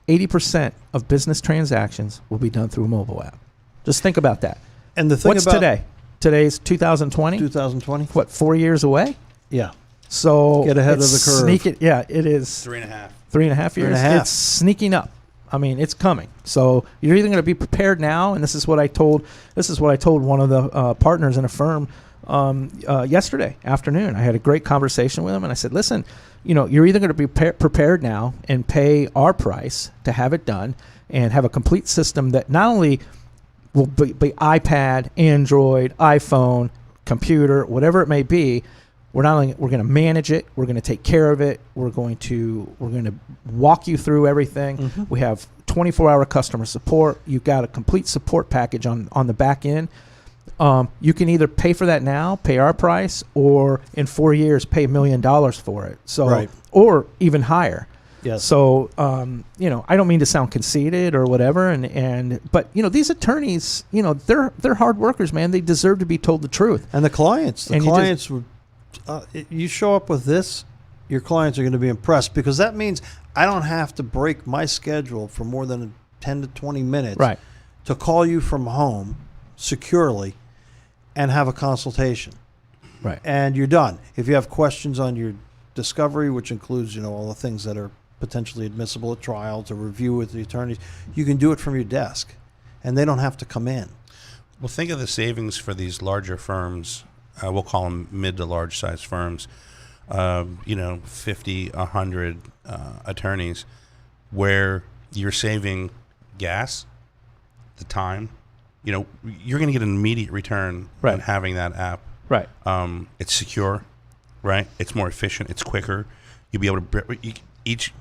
80% of business transactions will be done through a mobile app. Just think about that. And the thing What's about today? Today's 2020. 2020? What, 4 years away? Yeah. So Get ahead of it's the curve. Sneaking, yeah, it is 3.5. 3.5 years. 3.5. It's sneaking up. I mean, it's coming. So you're either going to be prepared now, and this is what I told one of the partners in a firm yesterday afternoon. I had a great conversation with him, and I said, listen, you're either going to be prepared now and pay our price to have it done and have a complete system that not only will be iPad, Android, iPhone, computer, whatever it may be. We're going to manage it. We're going to take care of it. We're going to walk you through everything. Mm-hmm. We have 24-hour customer support. You've got a complete support package on the back end. You can either pay for that now, pay our price, or in 4 years pay $1 million for it. So, Right. or even higher. Yes. So, I don't mean to sound conceited or whatever, but these attorneys, they're hard workers, man. They deserve to be told the truth. And the clients, And you show up with this, your clients are going to be impressed, because that means I don't have to break my schedule for more than 10 to 20 minutes Right. to call you from home securely and have a consultation. Right. And you're done. If you have questions on your discovery, which includes, all the things that are potentially admissible at trial, to review with the attorneys. You can do it from your desk, and they don't have to come in. Well, think of the savings for these larger firms. We'll call them mid to large size firms. 50, 100 attorneys, where you're saving gas, the time. You're going to get an immediate return Right. on having that app. Right. It's secure, right? It's more efficient. It's quicker. You'll be able to. Each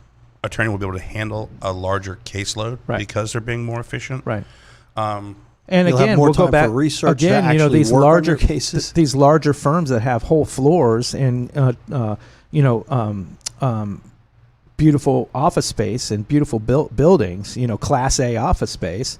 attorney will be able to handle a larger caseload Right. because they're being more efficient. Right. Um, And You'll again, have more we'll go time back for research to again. actually These work on larger your cases. these larger firms that have whole floors and beautiful office space and beautiful buildings. Class A office space.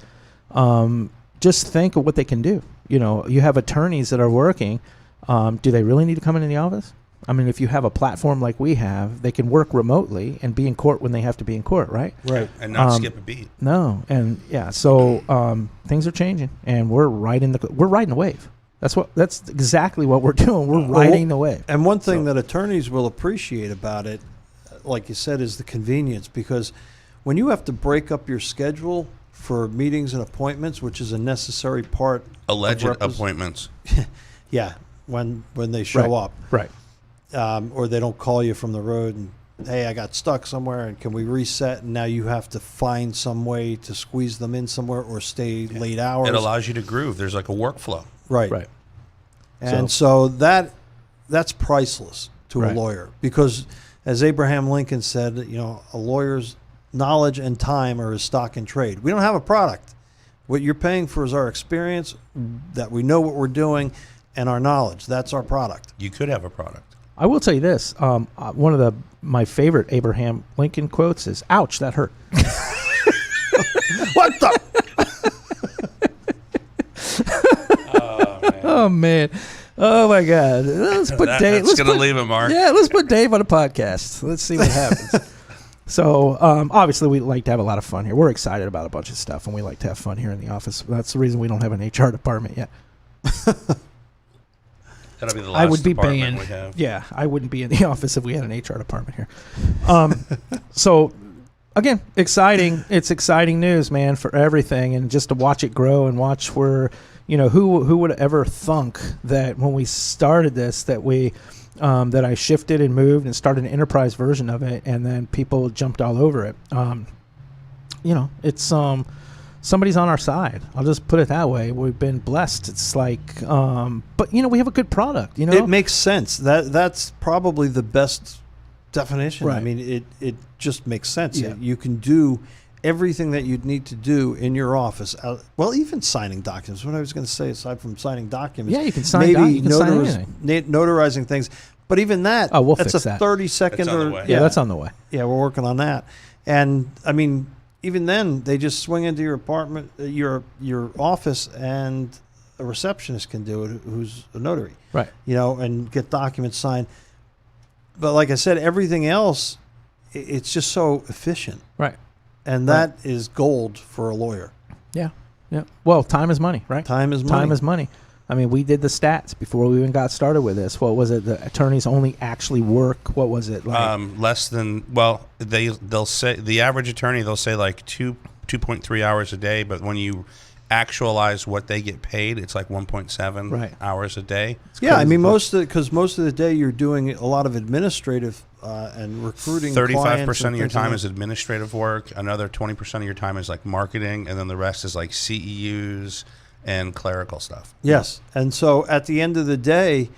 Just think of what they can do. You have attorneys that are working. Do they really need to come into the office? I mean, if you have a platform like we have, they can work remotely and be in court when they have to be in court, right? Right. and not skip a beat. No, and yeah, so things are changing, and we're riding the wave. That's exactly what we're doing. We're riding the wave. And one thing that attorneys will appreciate about it, like you said, is the convenience, because when you have to break up your schedule for meetings and appointments, which is a necessary part Alleged of appointments. yeah, when they show Right. up, Right. or they don't call you from the road and, hey, I got stuck somewhere and can we reset? And now you have to find some way to squeeze them in somewhere or stay late hours. It allows you to groove. There's like a workflow. Right. Right. And so that's priceless to Right. a lawyer, because as Abraham Lincoln said, a lawyer's knowledge and time are his stock in trade. We don't have a product. What you're paying for is our experience, that we know what we're doing, and our knowledge. That's our product. You could have a product. I will tell you this. One of my favorite Abraham Lincoln quotes is, "Ouch, that hurt." What the? Oh man. Oh my God. Let's put Dave. That's going to leave it, Mark. Yeah, let's put Dave on a podcast. Let's see what happens. So obviously we like to have a lot of fun here. We're excited about a bunch of stuff, and we like to have fun here in the office. That's the reason we don't have an HR department yet. That'll be the last I would be department banned. we have. Yeah, I wouldn't be in the office if we had an HR department here. So, again, exciting. It's exciting news, man, for everything, and just to watch it grow and watch where, who would have ever thunk that when we started this that we that I shifted and moved and started an enterprise version of it, and then people jumped all over it. It's somebody's on our side. I'll just put it that way. We've been blessed. It's like, but we have a good product. It makes sense. That's probably the best definition. I Right. mean, it just makes sense. Yeah. You can do everything that you'd need to do in your office. Well, even signing documents. What I was going to say, aside from signing documents, Yeah, you can sign maybe you can sign anything. notarizing things. But even that, Oh, we'll that's fix a that. 30-second That's on the or way. Yeah, that's on the way. yeah, we're working on that. And I mean, even then, they just swing into your apartment, your office, and a receptionist can do it, who's a notary, Right. and get documents signed. But like I said, everything else, it's just so efficient, Right. and that is gold for a lawyer. Yeah. Yeah. Well, time is money, right? Time is money. Time is money. I mean, we did the stats before we even got started with this. What was it? The attorneys only actually work. What was it like? Less than, they'll say the average attorney, they'll say like 2.3 hours a day, but when you actualize what they get paid, it's like 1.7 Right. hours a day. Yeah, I crazy. mean, most of the day you're doing a lot of administrative and recruiting. 35% of your time is administrative work. Another 20% of your time is like marketing, and then the rest is like CEUs and clerical stuff. Yes. And so at the end of the day,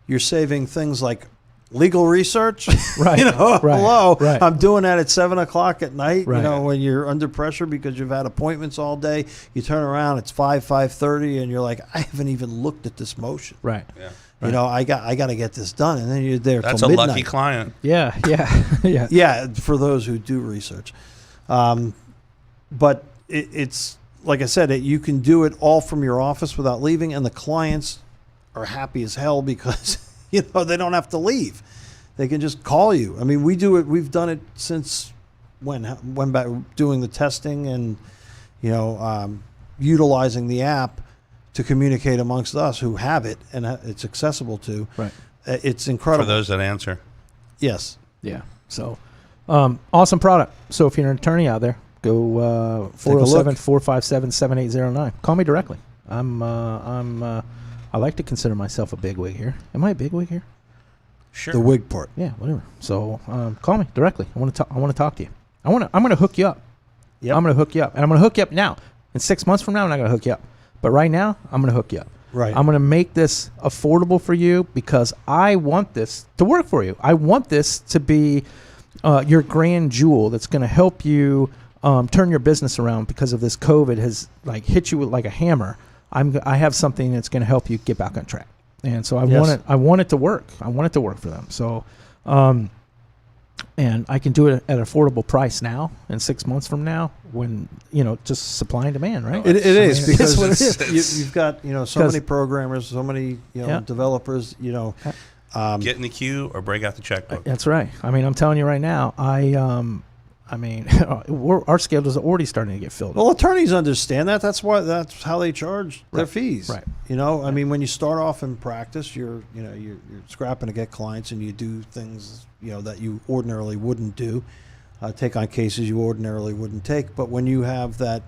you're saving things like legal research. Right. Hello. Right. I'm doing that at 7:00 at night, Right. when you're under pressure because you've had appointments all day. You turn around, it's 5:30, and you're like, I haven't even looked at this motion. Right. Yeah. I got to get this done. And then you're there That's till a midnight. lucky client. Yeah. Yeah. Yeah. Yeah, for those who do research. But it's like I said, you can do it all from your office without leaving, and the clients are happy as hell because they don't have to leave. They can just call you. I mean, we do it. We've done it since when back doing the testing and utilizing the app to communicate amongst us who have it and it's accessible to. Right. It's incredible. For those that answer. Yes. Yeah. So, Awesome product. So if you're an attorney out there, go 407-457-7809. Call me directly. I like to consider myself a bigwig here. Am I a bigwig here? Sure. The wig part. Yeah, whatever. So call me directly. I want to talk to you. I'm gonna hook you up. Yep. I'm gonna hook you up, and I'm gonna hook you up now. In 6 months from now, I'm not gonna hook you up. But right now, I'm gonna hook you up. Right. I'm gonna make this affordable for you because I want this to work for you. I want this to be your grand jewel that's gonna help you turn your business around because of this COVID has like hit you with like a hammer. I have something that's gonna help you get back on track. And so I want it to work. I want it to work for them. So, and I can do it at an affordable price now. And 6 months from now, when just supply and demand, right? It is I mean, because what it is. you've got so many programmers, so many Yeah. developers. Get in the queue or break out the checkbook. That's right. I mean, I'm telling you right now. Our schedules are already starting to get filled. Well, attorneys understand that. That's how they charge their fees. Right. I mean, when you start off in practice, you're scrapping to get clients, and you do things that you ordinarily wouldn't do, take on cases you ordinarily wouldn't take. But when you have that,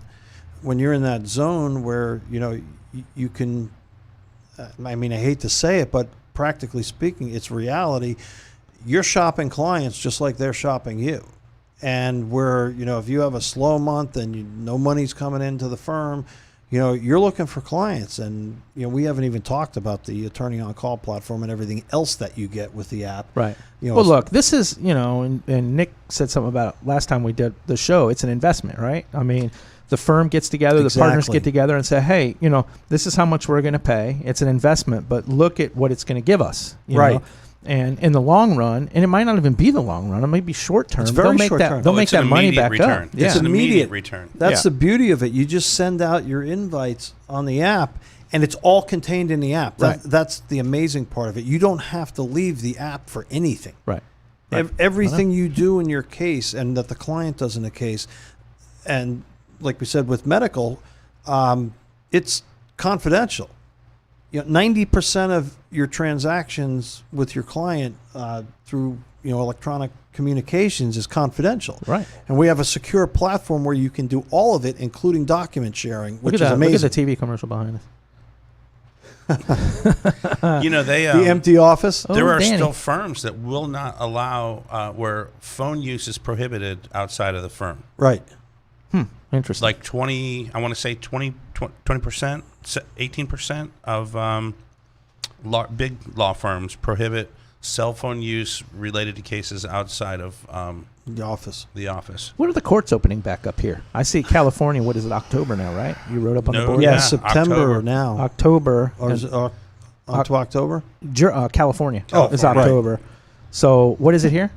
when you're in that zone where you can, I mean, I hate to say it, but practically speaking, it's reality. You're shopping clients just like they're shopping you. And where, if you have a slow month and no money's coming into the firm, you're looking for clients. And, we haven't even talked about the attorney on call platform and everything else that you get with the app. Right. Well, look, this is, and Nick said something about it last time we did the show. It's an investment, right? I mean, the firm gets together, the partners get together and say, hey, this is how much we're going to pay. It's an investment, but look at what it's going to give us. You know? And in the long run, and it might not even be the long run, it might be short term. It's very short term. They'll make that money back return. up. Yeah. It's an immediate return. That's the beauty of it. You just send out your invites on the app, and it's all contained in the app. Right. That's the amazing part of it. You don't have to leave the app for anything. Right. Everything you do in your case, and that the client does in a case, and like we said with medical, it's confidential. 90% of your transactions with your client through electronic communications is confidential. Right. And we have a secure platform where you can do all of it, including document sharing, which is amazing. Look at the TV commercial behind us. The empty office. There are Danny. still firms that will not allow where phone use is prohibited outside of the firm. Right. Interesting. Like 20, I want to say 20%, 18% of big law firms prohibit cell phone use related to cases outside of The office. the office. What are the courts opening back up here? I see California. What is it? October now, right? You wrote up on the No, board. Yeah, Yeah, September October. now. October. Or is it on to October? California. Oh, It's right. October. So what is it here?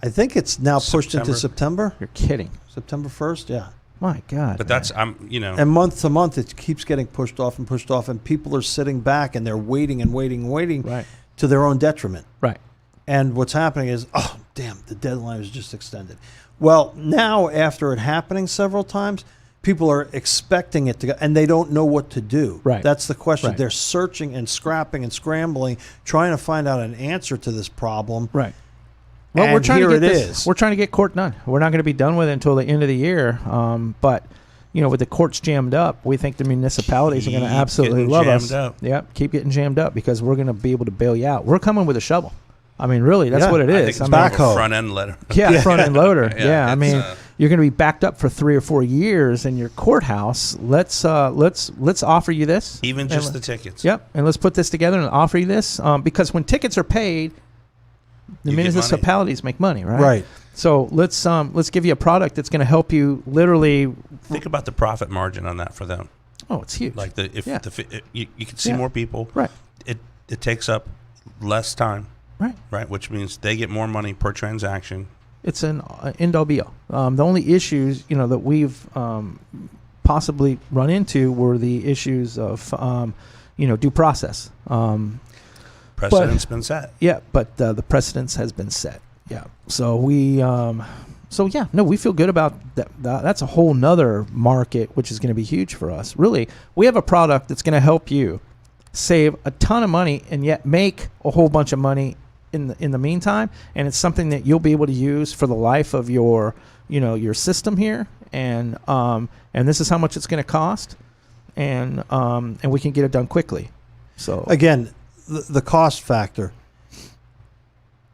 I think it's now pushed into September. September. You're kidding. September 1st, yeah. My God. But man. that's, And month to month, it keeps getting pushed off, and people are sitting back and they're waiting and waiting and waiting Right. to their own detriment. Right. And what's happening is, oh, damn, the deadline was just extended. Well, now after it happening several times, people are expecting it to go, and they don't know what to do. Right. That's the question. Right. They're searching and scrapping and scrambling, trying to find out an answer to this problem. Right. Well, And we're trying here to get it this. is. We're trying to get court done. We're not going to be done with it until the end of the year. But with the courts jammed up, we think the municipalities are going to Keep absolutely getting love us. jammed up. Yep, keep getting jammed up because we're going to be able to bail you out. We're coming with a shovel. I mean, really, that's Yeah, what it I is. think it's I mean, more of a backhoe. front end letter. yeah, front end loader. Yeah, Yeah, I it's, mean, you're going to be backed up for 3 or 4 years in your courthouse. Let's offer you this. Even just the tickets. Yep, and let's put this together and offer you this because when tickets are paid, the You get money. municipalities make money, right? Right. So let's give you a product that's going to help you literally. Think about the profit margin on that for them. Oh, it's huge. Like Yeah. you can see Yeah. more people. Right. It takes up less time. Right. Right, which means they get more money per transaction. It's an end all be all. The only issues that we've possibly run into were the issues of due process. Precedent's been set. Yeah, but the precedence has been set. Yeah. So we feel good about that. That's a whole nother market, which is going to be huge for us. Really, we have a product that's going to help you save a ton of money and yet make a whole bunch of money in the meantime, and it's something that you'll be able to use for the life of your your system here, and this is how much it's going to cost, and we can get it done quickly. So Again, the cost factor.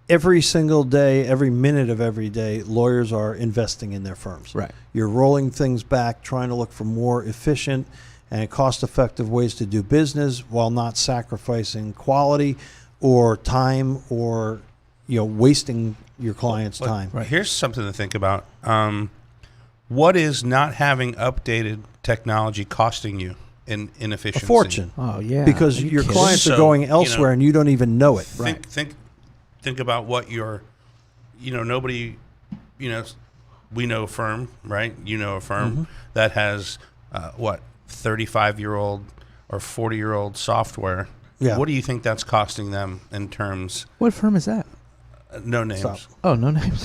Every single day, every minute of every day, lawyers are investing in their firms. right. You're rolling things back, trying to look for more efficient and cost-effective ways to do business while not sacrificing quality or time or wasting your client's Look, time. Right. Here's something to think about. What is not having updated technology costing you in A inefficiency? fortune. Oh yeah. Because Are you your kidding? clients So, are going elsewhere and you don't even know it. Think about what your, nobody, we know a firm, right? You know a firm that has 35-year-old or 40-year-old software. Yeah. What do you think that's costing them in terms? What firm is that? No names. Stop. Oh, no names.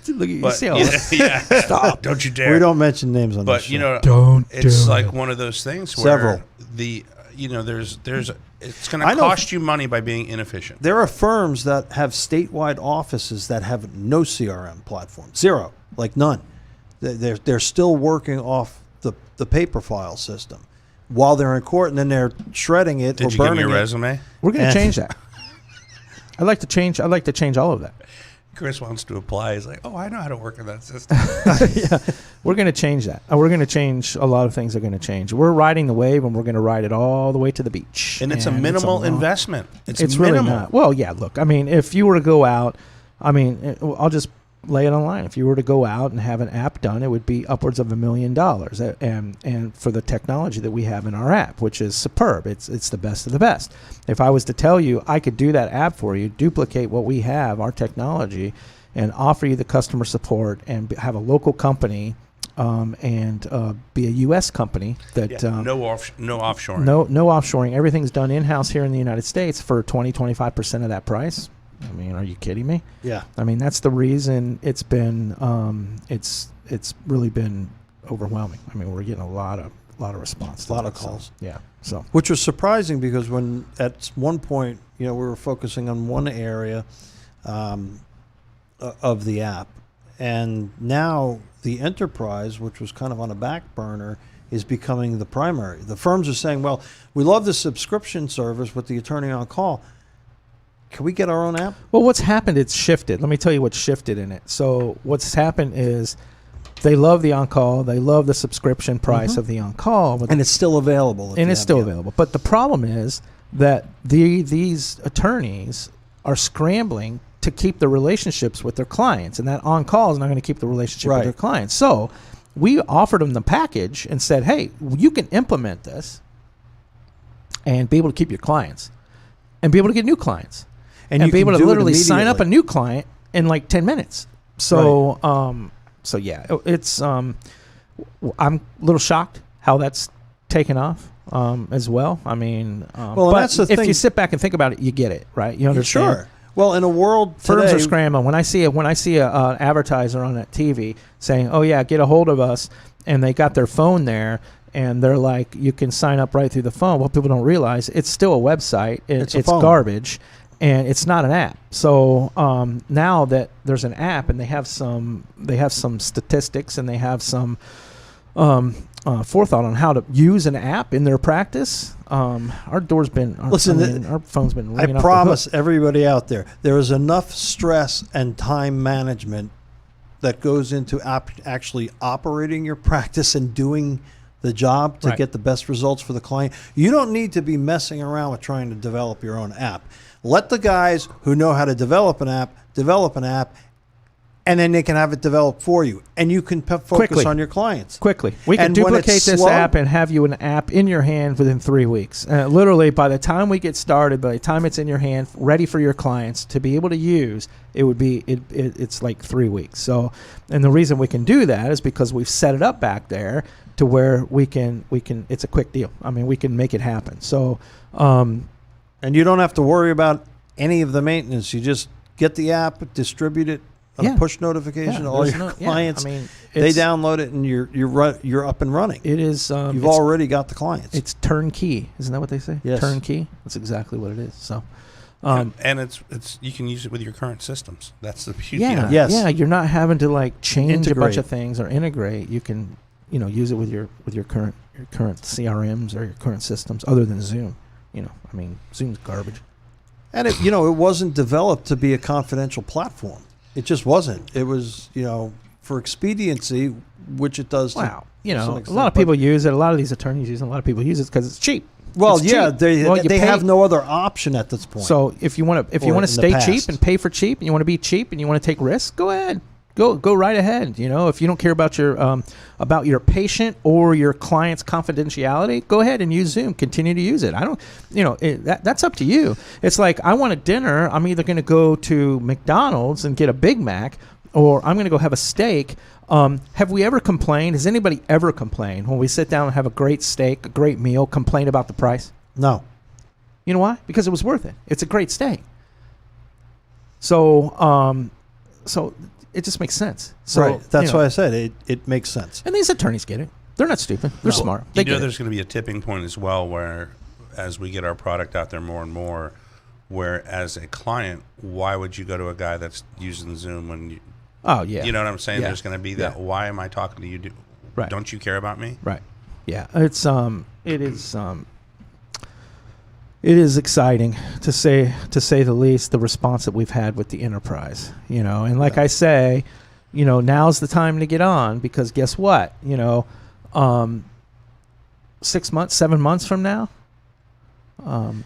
Look at you. But, See all yeah, stop! Don't you dare! We don't mention names on this But show. Don't it's do like it. one of those things where Several. there's it's going I to know- cost you money by being inefficient. There are firms that have statewide offices that have no CRM platform, zero, like none. They're still working off the paper file system while they're in court, and then they're shredding it or Did you give burning me your it. resume? We're going Eh. to change that. I'd like to change all of that. Chris wants to apply. He's like, oh, I know how to work in that system. We're going to change that. We're going to change a lot of things are going to change. We're riding the wave, and we're going to ride it all the way to the beach. And it's a minimal long- investment. It's really minimal. not. Well, yeah, look, I mean, if you were to go out, I'll just lay it online. If you were to go out and have an app done, it would be upwards of $1 million. And for the technology that we have in our app, which is superb, it's the best of the best. If I was to tell you I could do that app for you, duplicate what we have, our technology, and offer you the customer support and have a local company and be a U.S. company that No offshoring. no offshoring. Everything's done in-house here in the United States for 20-25% of that price. I mean, are you kidding me? Yeah. I mean, that's the reason it's been it's really been overwhelming. I mean, we're getting a lot of response. A lot to of that, so, calls. yeah. So Which was surprising because when at one point, we were focusing on one area of the app, and now the enterprise, which was kind of on a back burner, is becoming the primary. The firms are saying, well, we love the subscription service with the attorney on call. Can we get our own app? well, what's happened? It's shifted. Let me tell you what's shifted in it. So what's happened is they love the on-call. They love the subscription price of the on-call. But And it's still available. if and you it's have still the app. available. But the problem is that these attorneys are scrambling to keep the relationships with their clients, and that on-call is not going to keep the relationship Right. with their clients. So we offered them the package and said, hey, you can implement this and be able to keep your clients and be able to get new clients and you be can able to do it literally sign up a immediately. new client in like 10 minutes. So, so yeah, it's I'm a little shocked how that's taken off as well. I mean, Well, and but that's the if thing. you sit back and think about it, you get it, right? You understand? Sure. Well, in a world Firms today, are scrambling. When I see a advertiser on that TV saying, "Oh yeah, get a hold of us," and they got their phone there, and they're like, "You can sign up right through the phone." What people don't realize, it's still a website. It's It's a phone. garbage, and it's not an app. So now that there's an app, and they have some statistics, and they have some forethought on how to use an app in their practice. Our door's been, our phone's been I ringing off the promise hook. everybody out there is enough stress and time management that goes into actually operating your practice and doing the job to Right. get the best results for the client. You don't need to be messing around with trying to develop your own app. Let the guys who know how to develop an app, and then they can have it developed for you. And you can focus Quickly. on your clients. Quickly. We can And when it's duplicate this slow- app and have you an app in your hand within 3 weeks. Literally, by the time we get started, by the time it's in your hand, ready for your clients to be able to use, it would be it's like 3 weeks. So, and the reason we can do that is because we've set it up back there to where we can it's a quick deal. I mean, we can make it happen. So, And you don't have to worry about any of the maintenance. You just get the app, distribute it on Yeah. a push notification to all there's your no- yeah, clients. I mean, They it's- download it and you're up and running. It is. You've it's- already got the clients. It's turnkey, isn't that what they say? Yes. Turnkey. That's exactly what it is. So, And it's you can use it with your current systems. That's the beauty. Yeah, of it. Yes. yeah. You're not having to like change a bunch Integrate. of things or integrate. You can, use it with your current CRMs or your current systems, other than Zoom. I mean, Zoom's garbage. And it wasn't developed to be a confidential platform. It just wasn't. It was, for expediency, which it does. Wow. to some A extent, lot of but- people use it. A lot of these attorneys use it. A lot of people use it because it's cheap. Well, It's yeah, cheap. they Well, you they pay- have no other option at this point. So if you want to Or in the stay cheap past. and pay for cheap, and you want to be cheap and you want to take risks, go ahead. Go right ahead. If you don't care about your patient or your client's confidentiality, go ahead and use Zoom. Continue to use it. I don't, that's up to you. It's like, I want a dinner. I'm either going to go to McDonald's and get a Big Mac, or I'm going to go have a steak. Have we ever complained? Has anybody ever complained when we sit down and have a great steak, a great meal, complain about the price? no. You know why? Because it was worth it. It's a great steak. So it just makes sense. So, Right. That's why I said it makes sense. And these attorneys get it. They're not stupid. They're smart. They get There's it. going to be a tipping point as well, where as we get our product out there more and more, where as a client, why would you go to a guy that's using Zoom when you? Oh yeah. You know what I'm saying? Yeah. There's going to be that. Yeah. Why am I talking to you? Right. Don't you care about me? Right. Yeah. It is exciting to say the least, the response that we've had with the enterprise, and like I say, now's the time to get on, because guess what, 6 months, 7 months from now,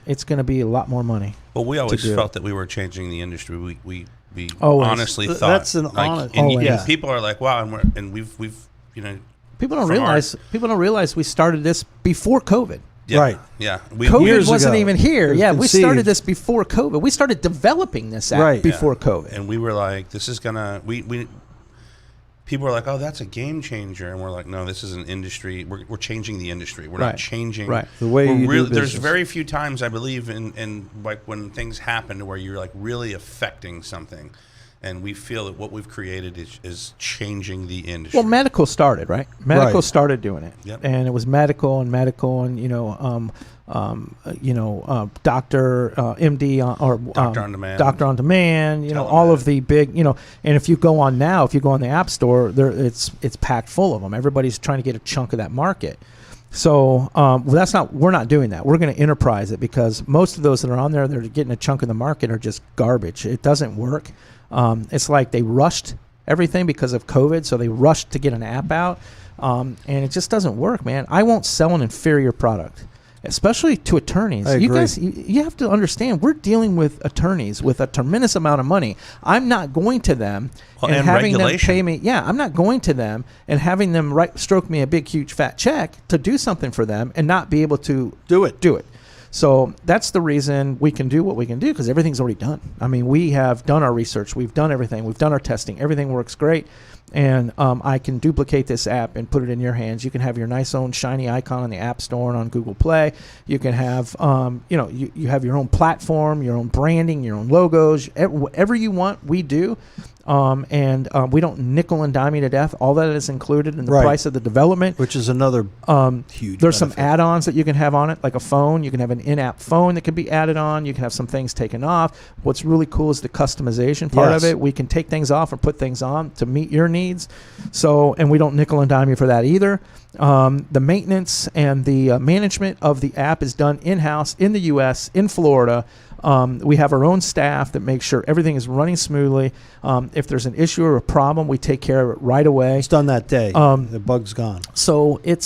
it's going to be a lot more money. Well, we always do felt that we were changing the industry. We Always. honestly thought That's an like, honest- and Always. people are like, wow, and we've People don't From our- realize we started this before COVID. yeah, Right. yeah. We, COVID Years wasn't ago, even here. it was Yeah, we conceived. started this before COVID. We started developing this app Right. before Yeah. COVID. And we were like, this is gonna we people are like, oh, that's a game changer, and we're like, no, this is an industry. We're changing the industry. We're Right. not changing Right. The way we're you do really, there's business. very few times I believe in like when things happen where you're like really affecting something, and we feel that what we've created is changing the industry. Well, medical started, right? Medical Right. started doing it, Yep. and it was medical, and doctor, MD, or Doctor on Demand. Doctor on Demand. All of the big, and if you go on now, if you go on the App Store, it's packed full of them. Everybody's trying to get a chunk of that market. So we're not doing that. We're going to enterprise it, because most of those that are on there, they're getting a chunk of the market, are just garbage. It doesn't work. It's like they rushed everything because of COVID, so they rushed to get an app out, and it just doesn't work, man. I won't sell an inferior product, especially to attorneys. I You agree. guys, you have to understand, we're dealing with attorneys with a tremendous amount of money. I'm not going to them Well, and having regulation. them pay me. Yeah, I'm not going to them and having them stroke me a big, huge, fat check to do something for them and not be able to Do it. do it. So that's the reason we can do what we can do, because everything's already done. I mean, we have done our research. We've done everything. We've done our testing. Everything works great. And I can duplicate this app and put it in your hands. You can have your nice own shiny icon on the App Store and on Google Play. You can have, you have your own platform, your own branding, your own logos, whatever you want, we do. And we don't nickel and dime you to death. All that is included in the Right. price of the development. Which is another huge. There's some benefit. add-ons that you can have on it, like a phone. You can have an in-app phone that can be added on. You can have some things taken off. What's really cool is the customization part Yes. of it. We can take things off and put things on to meet your needs. So, and we don't nickel and dime you for that either. The maintenance and the management of the app is done in-house in the U.S., in Florida. We have our own staff that makes sure everything is running smoothly. If there's an issue or a problem, we take care of it right away. It's done that day. The bug's gone. So it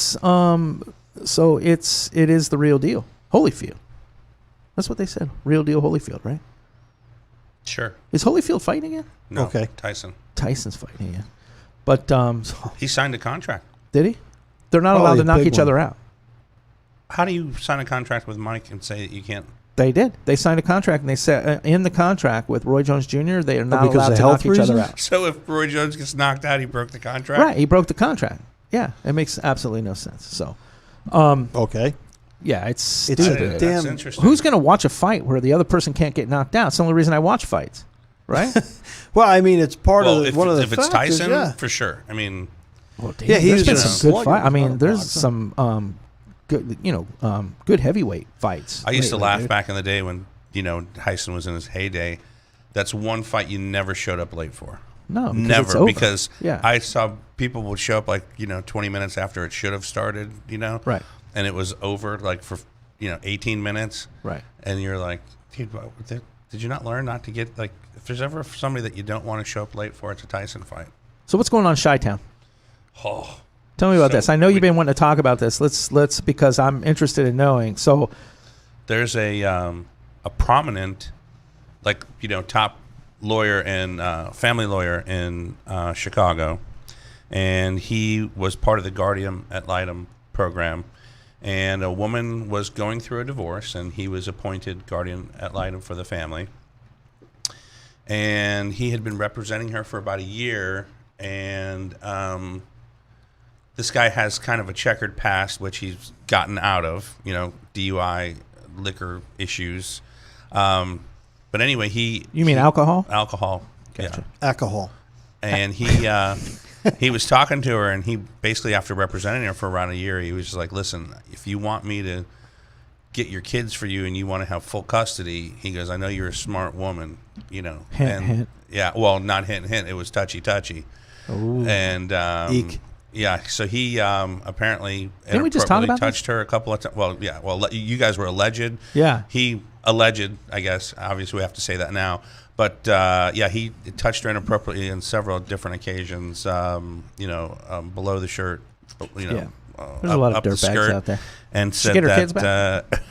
is the real deal. Holyfield. That's what they said. Real deal Holyfield, right? Sure. Is Holyfield fighting again? No. Okay. Tyson. Tyson's fighting again. But He signed a contract. did he? They're not Probably allowed to a knock big each one. other out. How do you sign a contract with Mike and say that you can't? They did. They signed a contract, and they said in the contract with Roy Jones Jr., they are not because allowed of to health knock each other reasons? out. So if Roy Jones gets knocked out, he broke the contract. Right. He broke the contract. Yeah. It makes absolutely no sense. So, Okay. yeah, it's It's stupid. a That's damn- interesting. Who's going to watch a fight where the other person can't get knocked out? It's the only reason I watch fights, right? Well, I mean, it's part well, of if, one of the if it's factors, Tyson, yeah. for sure. I mean, Well, damn, Yeah, he there's was been just some a good slugger. fight. I mean, Not a there's boxer. some good, good heavyweight fights. I used to lately, laugh dude. back in the day when Tyson was in his heyday, that's one fight you never showed up late for. No, because it's Never, over. because Yeah. I saw people would show up 20 minutes after it should have started, Right. and it was over for 18 minutes, Right. and you're like, dude, did you not learn not to get if there's ever somebody that you don't want to show up late for, it's a Tyson fight. So what's going on in Chi-Town? Oh, Tell me about So this. I know you've been wanting to talk about this. Let's because I'm interested in knowing. So, there's a prominent, top lawyer and family lawyer in Chicago, and he was part of the Guardian ad litem program. And a woman was going through a divorce, and he was appointed guardian ad litem for the family. And he had been representing her for about a year, and this guy has kind of a checkered past, which he's gotten out of, DUI, liquor issues. But anyway, you mean alcohol? Alcohol. Gotcha. Yeah. Alcohol. And he was talking to her, and he basically, after representing her for around a year, he was just like, listen, if you want me to get your kids for you and you want to have full custody, he goes, I know you're a smart woman, Hint, and hint. yeah, well, not hint, it was touchy. Ooh. And Eek. yeah, so he apparently Didn't we just talk inappropriately about touched her a couple of times. Well, yeah, you guys were alleged. Yeah. He alleged, I guess. Obviously, we have to say that now. But he touched her inappropriately on several different occasions. Below the shirt. Yeah. There's a lot of up the dirtbags skirt, out there. and She said get her that. kids back?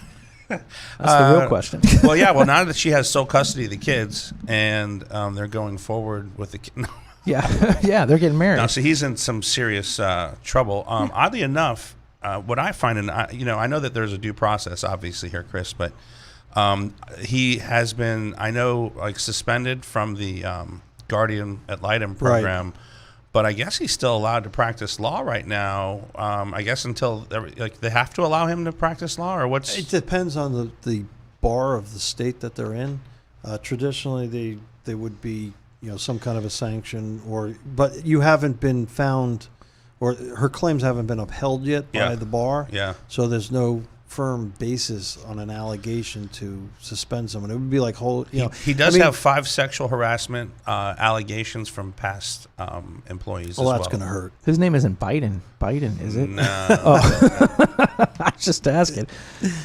That's the real question. Well, yeah. Well, now that she has sole custody of the kids, and they're going forward with the kids. Yeah. Yeah, they're getting married. No, so he's in some serious trouble. Oddly enough, what I find, and I know that there's a due process, obviously here, Chris, but he has been, suspended from the Guardian ad litem program. But I guess he's still allowed to practice law right now. I guess until they have to allow him to practice law, or what's? It depends on the bar of the state that they're in. Traditionally, they would be some kind of a sanction, but you haven't been found, or her claims haven't been upheld yet by the bar. Yeah. So there's no firm basis on an allegation to suspend someone. It would be like He does have 5 sexual harassment allegations from past employees. Well, as that's well. going to hurt. His name isn't Biden. Biden, is it? No. I was just asking.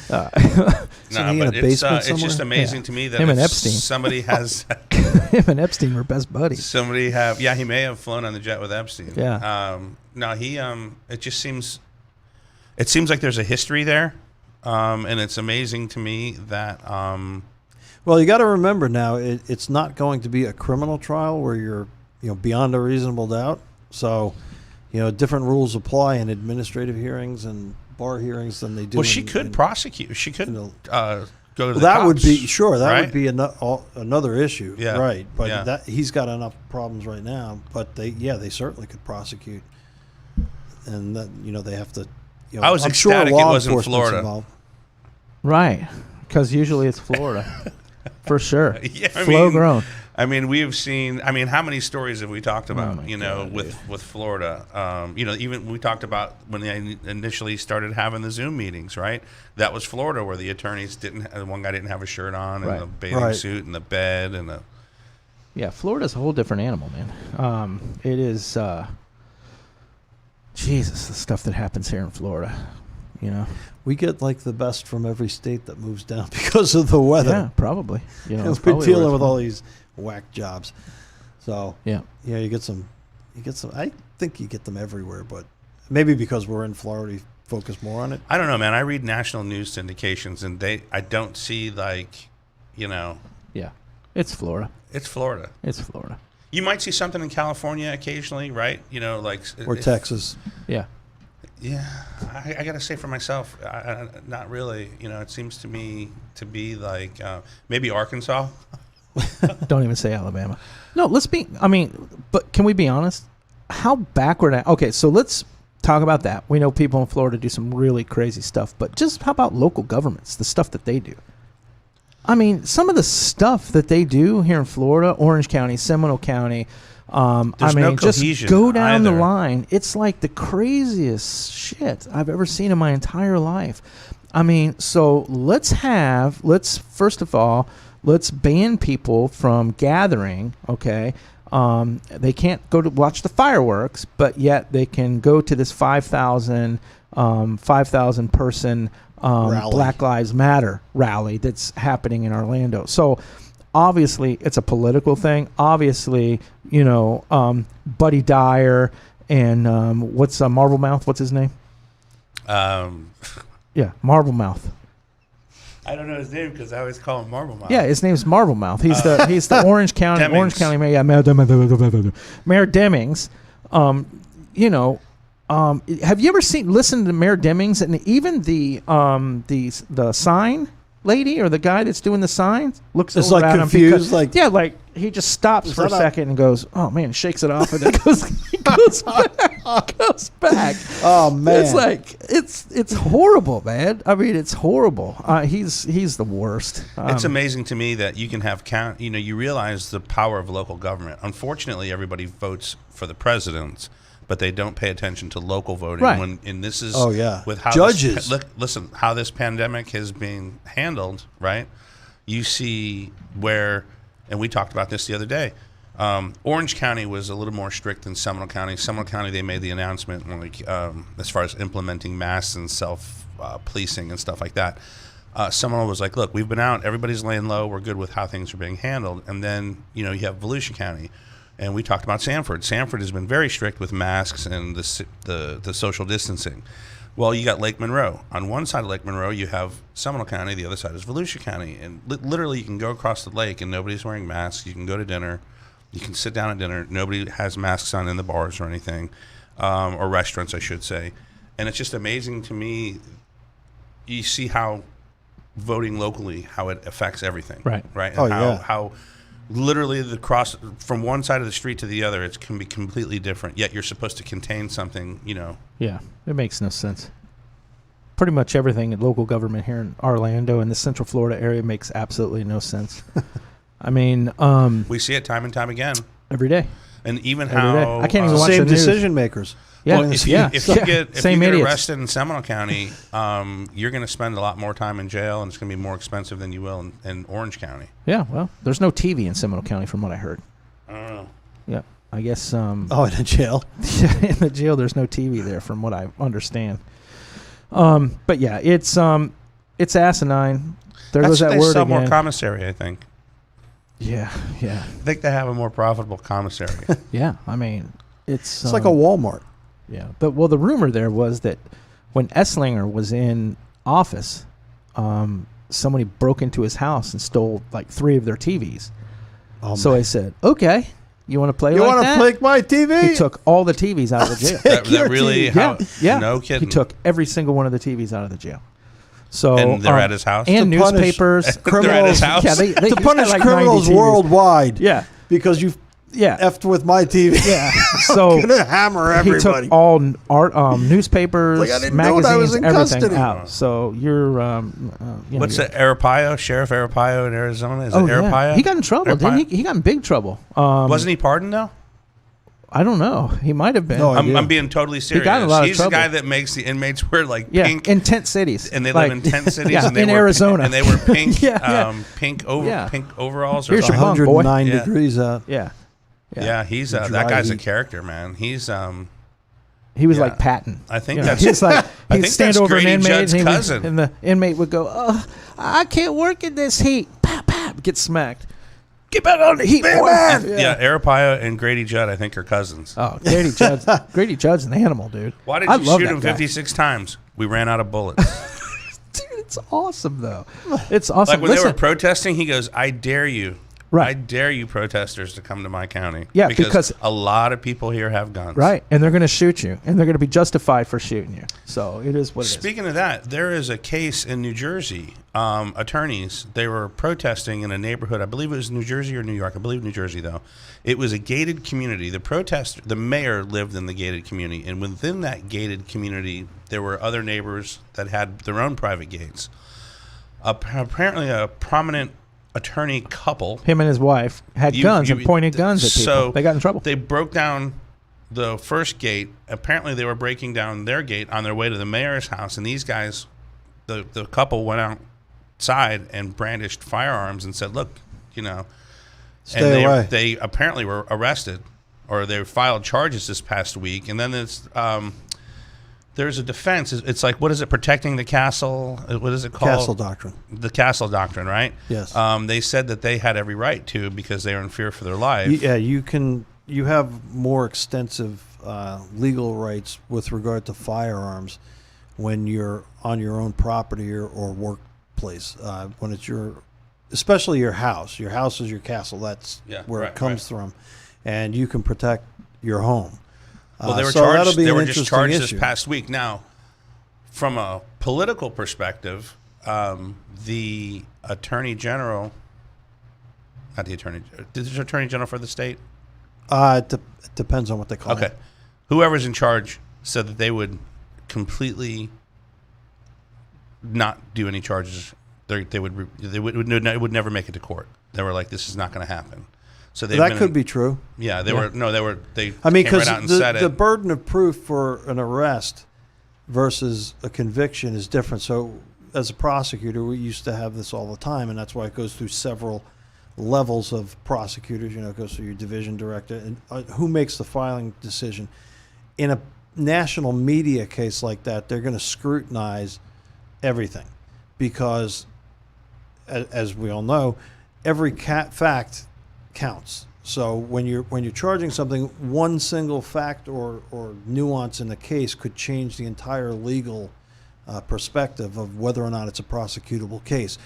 No, he in but a basement it's just somewhere? amazing Yeah. to me that Him and if Epstein. somebody has Him and Epstein were best buddies. he may have flown on the jet with Epstein. Yeah. No, he it just seems like there's a history there, and it's amazing to me that Well, you got to remember now, it's not going to be a criminal trial where you're beyond a reasonable doubt. So, different rules apply in administrative hearings and bar hearings than they do. well, she could prosecute. She could go to the that would cops, be sure. That right? would be another issue, Yeah. right? But Yeah. that he's got enough problems right now. But they certainly could prosecute, and that they have to. I was I'm ecstatic sure it law wasn't enforcement's Florida. involved. Right. Because usually it's Florida. For sure. Yeah, Flow grown. I mean, we have seen. I mean, how many stories have we talked about? my God, with Florida. Even we talked about when they initially started having the Zoom meetings. Right, that was Florida, where the attorneys one guy didn't have a shirt on, and Right. the bathing Right. suit, and the bed, and the. Yeah, Florida's a whole different animal, man. It is. Jesus, the stuff that happens here in Florida. We get like the best from every state that moves down because of the weather. Yeah, probably. And it's we're probably dealing where with it's all these whack jobs. So Yeah. you get some. I think you get them everywhere, but maybe because we're in Florida, you focus more on it. I don't know, man. I read national news syndications, and I don't see Yeah. It's Florida. it's Florida. It's Florida. You might see something in California occasionally, right? Or Texas. Yeah. Yeah, I got to say for myself, not really. It seems to me to be like maybe Arkansas. Don't even say Alabama. No, but can we be honest? How backward? Okay, so let's talk about that. We know people in Florida do some really crazy stuff, but just how about local governments, the stuff that they do? I mean, some of the stuff that they do here in Florida, Orange County, Seminole County, There's no just cohesion go down the either. line. It's like the craziest shit I've ever seen in my entire life. I mean, so let's first of all, let's ban people from gathering, okay? They can't go to watch the fireworks, but yet they can go to this 5,000 person Rally. Black Lives Matter rally that's happening in Orlando. So obviously it's a political thing. Obviously, Buddy Dyer and what's Marble Mouth? What's his name? Yeah, Marble Mouth. I don't know his name because I always call him Marble Mouth. Yeah, his name's Marble Mouth. He's the Orange County Demings. Mayor. Yeah, Mayor Demings. Have you ever listened to Mayor Demings and even the sign lady or the guy that's doing the signs looks It's over like at confused, him like- like he just stops for a that a- second and goes, oh man, shakes it off and then goes back. Oh man, It's like it's horrible, man. I mean, it's horrible. He's the worst. It's amazing to me that you can have you realize the power of local government. Unfortunately, everybody votes for the presidents, but they don't pay attention to local voting. Right. And this is Oh, yeah. with how Judges. listen, how this pandemic is being handled. Right, you see where, and we talked about this the other day. Orange County was a little more strict than Seminole County. Seminole County, they made the announcement as far as implementing masks and self-policing and stuff like that. Seminole was like, look, we've been out, everybody's laying low, we're good with how things are being handled. And then, you have Volusia County. And we talked about Sanford. Sanford has been very strict with masks and the social distancing. Well, you got Lake Monroe. On one side of Lake Monroe, you have Seminole County. The other side is Volusia County. And literally, you can go across the lake and nobody's wearing masks. You can go to dinner. You can sit down at dinner. Nobody has masks on in the bars or anything, or restaurants, I should say. And it's just amazing to me. You see how voting locally, how it affects everything. Right. Right. And Oh, how, yeah. how literally the cross from one side of the street to the other, it can be completely different. Yet you're supposed to contain something. Yeah, it makes no sense. Pretty much everything in local government here in Orlando and the Central Florida area makes absolutely no sense. I mean, We see it time and time again. every day. And even Every day. how I can't even watch same the news. decision makers. Yeah, Well, if you, yeah. if you get Same idiots. arrested in Seminole County, you're going to spend a lot more time in jail, and it's going to be more expensive than you will in Orange County. Yeah, well, there's no TV in Seminole County from what I heard. I don't know. Yeah, I guess Oh, in a jail. in the jail there's no TV there from what I understand. But yeah, it's asinine. There goes that they word sell again. more commissary, I think. Yeah. I think they have a more profitable commissary. Yeah, I mean, it's It's like a Walmart. yeah. But the rumor there was that when Esslinger was in office, somebody broke into his house and stole like 3 of their TVs. Oh, So man. I said, "Okay, you want to play you like want that?" to play my TV? He took all the TVs out of the jail. that Your really, TV. how, Yeah, no kidding. He took every single one of the TVs out of the jail. So And they're at his house? and To punish- newspapers, They're at criminals. his house? Yeah, they to he's got punish like 90 criminals TVs. worldwide. Yeah, Because you yeah, effed with my TV. yeah. So Gonna hammer he everybody. took all newspapers, Like, I didn't know magazines, that was in everything custody. out. So you're, What's it, Arapaio? Sheriff Arapaio in Arizona? Is Oh it Arapaio? yeah, he got in trouble, didn't Arapaio? he? He got in big trouble. Wasn't he pardoned, though? I don't know. He might have been. No, I'm, Yeah. I'm being totally serious. got in a lot of He's the trouble. guy that makes the inmates wear like yeah, pink, in tent cities, and they Like- live in tent cities. Yeah, and they in wear, Arizona. and they wear pink, Yeah. pink Yeah. overalls. Or Here's your something. bunk, boy. 109 Yeah. degrees out. Yeah, Yeah, he's The that dry guy's a heat. character, man. He's he was Yeah. like Patton. I think You know, that's- he's like I he'd think stand that's over Grady an inmate, Judd's and, he would- cousin. and the inmate would go, "Oh, I can't work in this heat." Pap, pap, get smacked. Get back on the heat, boy. yeah. Arapaio and Grady Judd, I think, are cousins. Oh, Grady Judd's an animal, dude. Why did I you love shoot that him guy. 56 times? We ran out of bullets. Dude, it's awesome though. It's awesome. Like when they Listen, were protesting, he goes, "I dare you." Right. I dare you protesters to come to my county. Yeah, because- a lot of people here have guns. right, and they're going to shoot you, and they're going to be justified for shooting you. So it is what it is. Speaking of that, there is a case in New Jersey. Attorneys, they were protesting in a neighborhood. I believe it was New Jersey or New York. I believe New Jersey, though. It was a gated community. The mayor lived in the gated community, and within that gated community, there were other neighbors that had their own private gates. Apparently, a prominent attorney couple. Him and his wife had guns and pointed guns at people. So They got in trouble. They broke down the first gate. Apparently, they were breaking down their gate on their way to the mayor's house, and these guys the couple went outside and brandished firearms and said, "Look, you know," Stay away. They apparently were arrested, or they filed charges this past week. And then there's a defense. It's like, what is it? Protecting the castle. What is it called? Castle doctrine. The castle doctrine, right? Yes. They said that they had every right to because they were in fear for their life. You have more extensive legal rights with regard to firearms when you're on your own property or workplace. When it's especially your house. Your house is your castle. That's where it comes from, and you can protect your home. Well, they were so that'll charged. be They an were just interesting charged issue. this past week. Now, from a political perspective, the attorney general, not the attorney general for the state. It depends on what they call Okay, it. whoever's in charge said that they would completely not do any charges. It would never make it to court. They were like, this is not going to happen. So That could be true. Yeah, they Yeah. They I mean, came because right out and said the it. burden of proof for an arrest versus a conviction is different. So, as a prosecutor, we used to have this all the time, and that's why it goes through several levels of prosecutors. You know, it goes through your division director, and who makes the filing decision. In a national media case like that, they're going to scrutinize everything because, as we all know, every fact counts. So when you're charging something, one single fact or nuance in the case could change the entire legal perspective of whether or not it's a prosecutable case.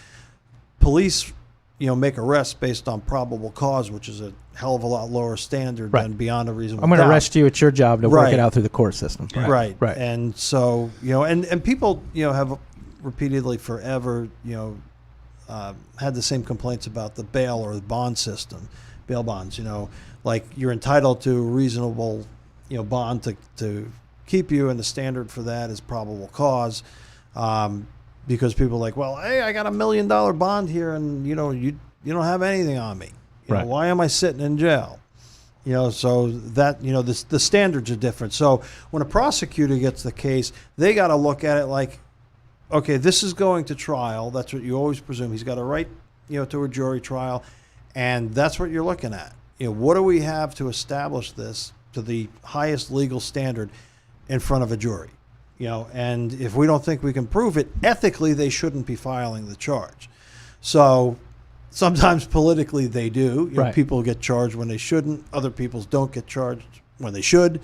Police, make arrests based on probable cause, which is a hell of a lot lower standard Right. than beyond a reasonable I'm going to doubt. arrest you. It's your job to work Right. it out through the court system. Right. Right. And so, and people, have repeatedly forever, had the same complaints about the bail or the bond system, bail bonds, like you're entitled to a reasonable, bond to keep you, and the standard for that is probable cause. Because people are like, well, hey, I got $1 million bond here, and you don't have anything on me. Right. Why am I sitting in jail? So that the standards are different. So when a prosecutor gets the case, they got to look at it like, okay, this is going to trial. That's what you always presume. He's got a right, to a jury trial, and that's what you're looking at. What do we have to establish this to the highest legal standard in front of a jury? And if we don't think we can prove it, ethically, they shouldn't be filing the charge. So sometimes politically they do. Right. People get charged when they shouldn't. Other people don't get charged when they should.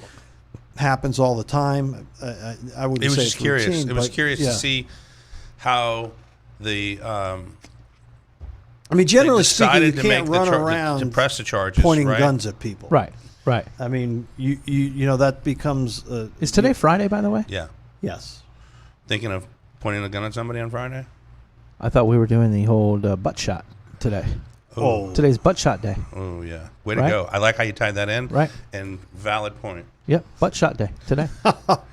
Happens all the time. I wouldn't It was say just it's curious. routine, It was but, curious yeah. to see how the I mean, generally they speaking, you decided to can't make run to around press the charges, pointing right? guns at people. Right. Right. I mean, you that becomes. Is today Friday, by the way? Yeah, Yes. thinking of pointing a gun at somebody on Friday. I thought we were doing the whole butt shot today. Oh. Today's butt shot day. Oh yeah, way to Right? go! I like how you tied that in. Right. And valid point. Yep. Butt shot day today.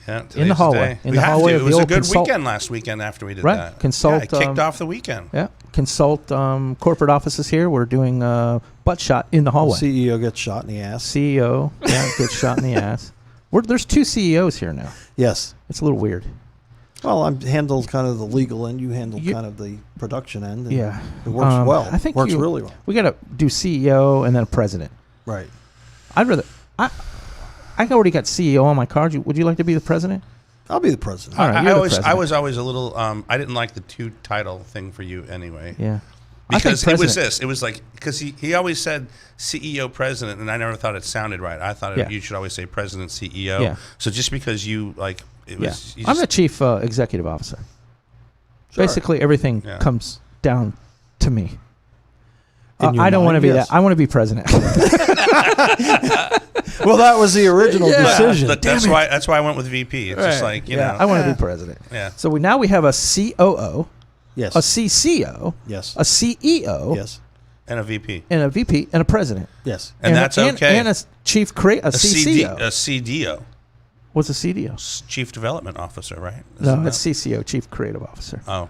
Yeah, In the hallway. In We the have hallway to. of It the was a old good consult- weekend last weekend after we did Right. that. Consult, Yeah, it kicked off the weekend. Yeah. Consult corporate offices here. We're doing butt shot in the hallway. CEO gets shot in the ass. CEO gets shot in the ass. There's two CEOs here now. Yes. It's a little weird. Well, I'm handled kind of the legal end. You handle You- kind of the production end. And Yeah. It works well. I think works really well. We got to do CEO and then a president. Right. I'd rather. I already got CEO on my card. Would you like to be the president? I'll be the president. All right, I you're the was president. always a little. I didn't like the two title thing for you anyway. Yeah. I think Because it was president- this. It was like because he always said CEO president, and I never thought it sounded right. I thought Yeah. you should always say president CEO. Yeah. So just because you like it Yeah. was, you I'm the just, chief executive officer. Sure. Basically, everything Yeah. comes down to me. In your I don't want to mind, be yes. that. I want to be president. Well, that was the original decision. Look, that's why I went with VP. It's just like you know. I want to be president. Yeah. So we have a COO, Yes. a CCO, Yes. a CEO, Yes. And a VP. and a VP, and a president. Yes. And that's okay. And a chief a CCO. a CDO, What's a CDO? Chief Development Officer, right? No, Isn't it's that- CCO, Chief Creative Officer. Oh,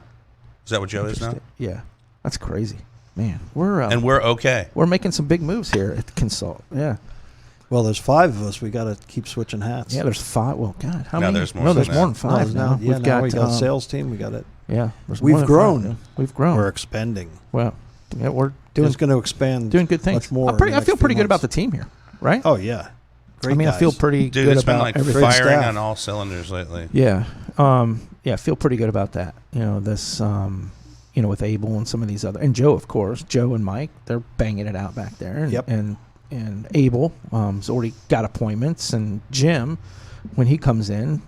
is that what Joe is now? Yeah, that's crazy, man. We're And we're okay. we're making some big moves here at Consult. Yeah, Well, there's 5 of us. We got to keep switching hats. yeah. There's 5. Well, God, how No, many? there's more No, than there's more that. than 5 now. Yeah, We've now we got got sales team. We got it. Yeah, there's We've more than grown. five, yeah. We've grown. We're expanding. Well, yeah, we're doing It's going to expand. doing good things. Much more. I feel pretty good about the team here, right? Oh yeah, great. I mean, guys. I feel pretty Dude, good it's been about like everything. Great firing staff. on all cylinders lately. Yeah. Yeah, I feel pretty good about that. You know, this, with Abel and some of these other, and Joe, of course. Joe and Mike, they're banging it out back there. And, Yep. and Abel has already got appointments. And Jim, when he comes in,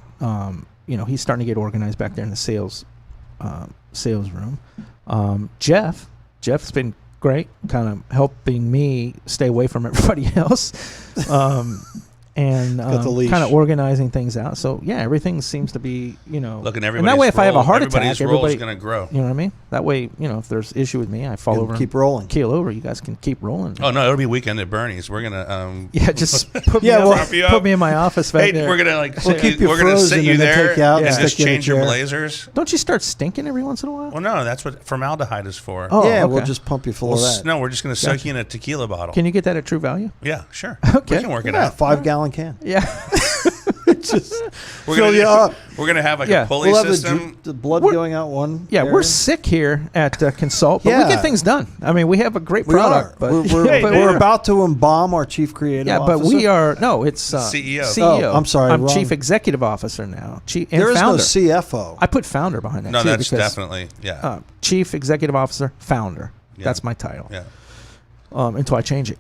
he's starting to get organized back there in the sales room. Jeff's been great, kind of helping me stay away from everybody else. And Got the leash. kind of organizing things out. So yeah, everything seems to be, Look, and and that way, if I have a heart attack, everybody's role everybody, is going to grow. you know what I mean? That way, if there's issue with me, I fall And over, keep and rolling. keel over. You guys can keep rolling. Oh no, it'll be weekend at Bernie's. We're gonna Yeah, just put me, Yeah, up, well- Prop you put up. me in my office back Hey, there. we're gonna We'll keep you we're gonna frozen sit you and then there take you out and and stick just you in a change your chair. blazers. Don't you start stinking every once in a while? Well, no, that's what formaldehyde is for. Oh, Yeah, okay. we'll just pump you full Well, of that. no, we're just gonna soak Gotcha. you in a tequila bottle. Can you get that at True Value? Yeah, sure. Okay. We can work it Yeah, out. 5-gallon can. Yeah. Just We're fill gonna you up. We're gonna have like Yeah. a pulley We'll have system. the blood We're- going out one. Yeah, we're area. sick here at Consult, but we Yeah. get things done. I mean, we have a great We product, are. but We're, but we're about to embalm our chief creative yeah, officer. but we are it's CEO. CEO. Oh, I'm sorry, I'm wrong. chief executive officer now. Chief and There is founder. no CFO. I put founder behind that. No, too, that's because, definitely chief executive officer, founder. Yeah. That's my title. yeah. Until I change it.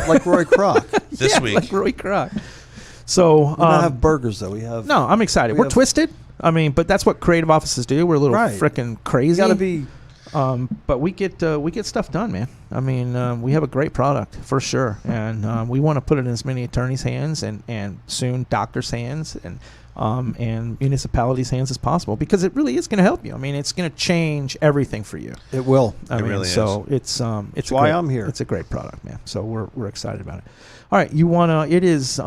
like Roy Kroc. We This Yeah, week. like Roy Kroc. So don't have burgers though. We have. no, I'm excited. we We're have- twisted. I mean, but that's what creative offices do. We're a little Right. frickin' You crazy. got to be. But we get stuff done, man. I mean, we have a great product for sure, and we want to put it in as many attorneys' hands and soon doctors' hands and municipalities' hands as possible, because it really is going to help you. I mean, it's going to change everything for you. It will. I mean, really so it's That's why great, I'm here. It's a great product, man. So we're excited about it. All right, you wanna? It is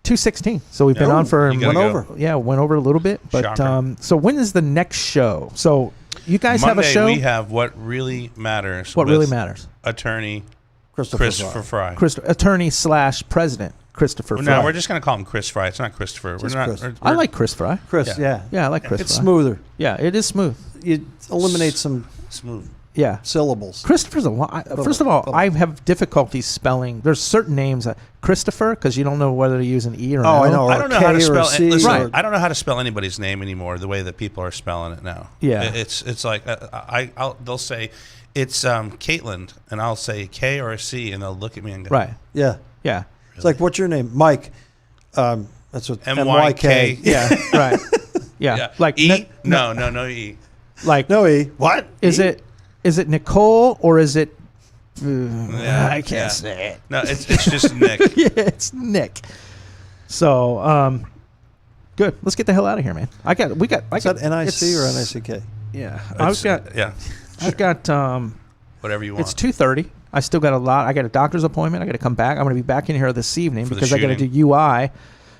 2:16. So we've been Yeah. on for You gotta went go. over. yeah, went over a little bit, but Shocker. so when is the next show? So you guys Monday, have a show. we have What Really Matters. What with really matters? Attorney Christopher Fry. Attorney / president Christopher Fry. No, we're just going to call him Chris Fry. It's not Christopher. Just we're not. Chris. we're- I like Chris Fry. Chris, Yeah. yeah. Yeah, I like Chris It's Fry. smoother. Yeah, it is smooth. You eliminate some smooth. Yeah. syllables. Christopher's a lot. First of all, I have difficulty spelling. There's certain names, Christopher, because you don't know whether to use an E or an Oh, I L. know. Or I don't know K how to or spell. C Listen, Right. I don't know how to spell anybody's name anymore. The way that people are spelling it now. Yeah. It's like they'll say it's Caitlin, and I'll say K or a C, and they'll look at me and go, Right. Yeah. Yeah. It's like, what's your name? Mike. That's what MYK. Yeah. Right. Yeah. Yeah. Like E? No E. Like No E. What? is E? it Nicole or is it? Yeah, I can't yeah. say it. No, it's just Nick. Yeah, it's Nick. So good. Let's get the hell out of here, man. Is that NIC or it's- NICK? Yeah. Yeah, I've got whatever you want. It's 2:30. I still got a lot. I got a doctor's appointment. I got to come back. I'm going to be back in here this evening For the because I got to shooting. do UI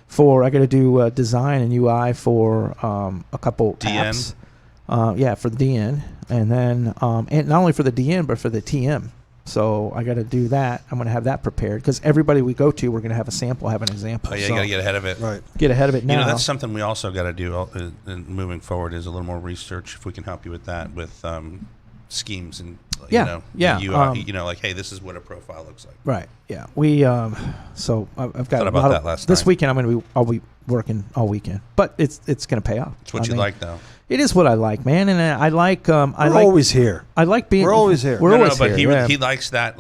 for. I got to do design and UI for a couple DN? apps. Yeah, for the DN, and then and not only for the DN but for the TM. So I got to do that. I'm going to have that prepared because everybody we go to, we're going to have a sample, have an example. Oh yeah, so you got to get ahead of it. Right. get ahead of it now. You know, that's something we also got to do moving forward is a little more research. If we can help you with that, with schemes and Yeah, yeah, you know, like hey, this is what a profile looks like. Right. Yeah. We so I've got Thought a about lot that of, last this night. weekend. I'll be working all weekend, but it's going to pay off. It's what I you mean, like, though. It is what I like, man, and I like We're always here. I like being. We're always here. We're always but here. he likes that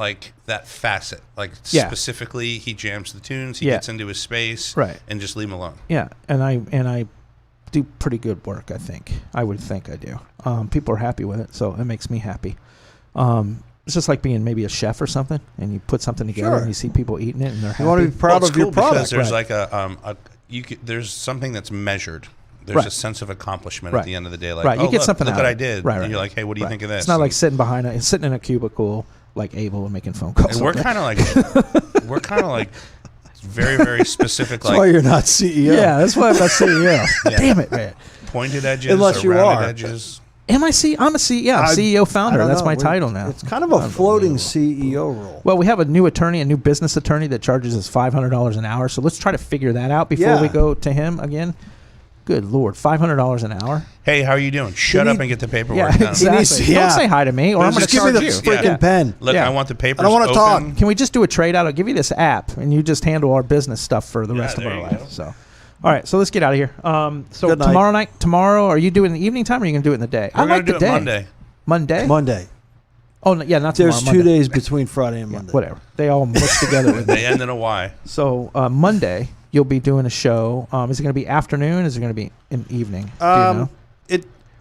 that facet. Like Yeah. specifically, he jams the tunes. He Yeah. gets into his space, Right. and just leave him alone. Yeah, and I do pretty good work. I would think I do. People are happy with it, so it makes me happy. It's just like being maybe a chef or something, and you put something together Sure. and you see people eating it and they're happy. You want to be proud Well, it's of your cool because product. there's Right. like there's something that's measured. There's Right. a sense of accomplishment Right. at the end of the day. Like, Right, oh, you get look, something look out what of I it. did. Right, And right. you're like, hey, what do you Right. think of this? It's not like sitting like sitting in a cubicle like Abel and making phone calls. And we're all day. kind of like very, very specific, That's why like you're not CEO. Yeah, that's why I'm not CEO. Yeah. Damn it, man. pointed edges Unless or you rounded are. edges. Am I C? I'm a C. Yeah, I'm I CEO founder. don't That's know. my title now. It's kind of a floating CEO role. Well, we have a new attorney, a new business attorney that charges us $500 an hour. So let's try to figure that out before Yeah. we go to him again. Good Lord, $500 an hour. Hey, how are you doing? Shut up and get the paperwork Yeah, done. exactly. needs- yeah. Don't say hi to me, or I'm going Just to Give me charge the you. freaking Yeah. pen. Look, Yeah. I want the papers I don't wanna talk. open. Can we just do a trade out? I'll give you this app, and you just handle our business stuff for the rest of there our you life. go. So, all right. So let's get out of here. So Good night. tomorrow, are you doing the evening time, or are you going to do it in the day? We're I gonna like the do it day. Monday. Monday. Monday. Oh no, yeah, not tomorrow. There's 2 Monday. days between Friday and Monday. Whatever. They all mix together with me. They end in a Y. So Monday, you'll be doing a show. Is it going to be afternoon? Is it going to be in evening? Do you know?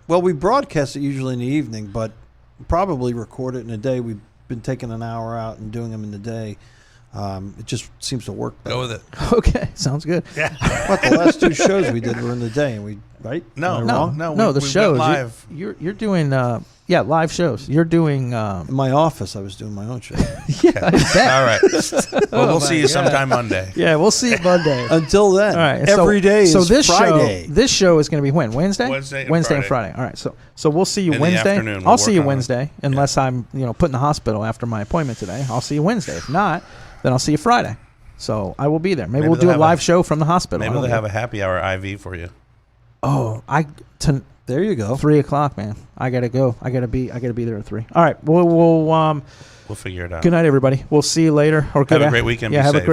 Well, we broadcast it usually in the evening, but probably record it in the day. We've been taking an hour out and doing them in the day. It just seems to work better. Go with it. Okay, sounds good. But the last 2 shows we did were in the day, and right? No, Am I wrong? no, No, we the went shows. live. You're doing live shows. You're doing In my office, I was doing my own show. yeah, I bet. All right. Well, we'll see you God. sometime Monday. Yeah, we'll see you Monday. Until then, All right. every day is this Friday. Show, this show is going to be when? Wednesday? Wednesday and and Friday. Friday. All right. So we'll see you In the Wednesday. afternoon, I'll we'll see you work on it. Wednesday unless I'm put in the hospital after my appointment today. I'll see you Wednesday. If not, then I'll see you Friday. So I will be there. Maybe Maybe we'll do they'll a have live a- show from the hospital. Maybe I don't they'll know. have a happy hour IV for you. Oh, There you go. 3:00, man. I gotta go. I gotta be there at 3. All right. We'll We'll figure it out. good night, everybody. We'll see you later. Or good Have a great weekend. Yeah, Be have a safe. great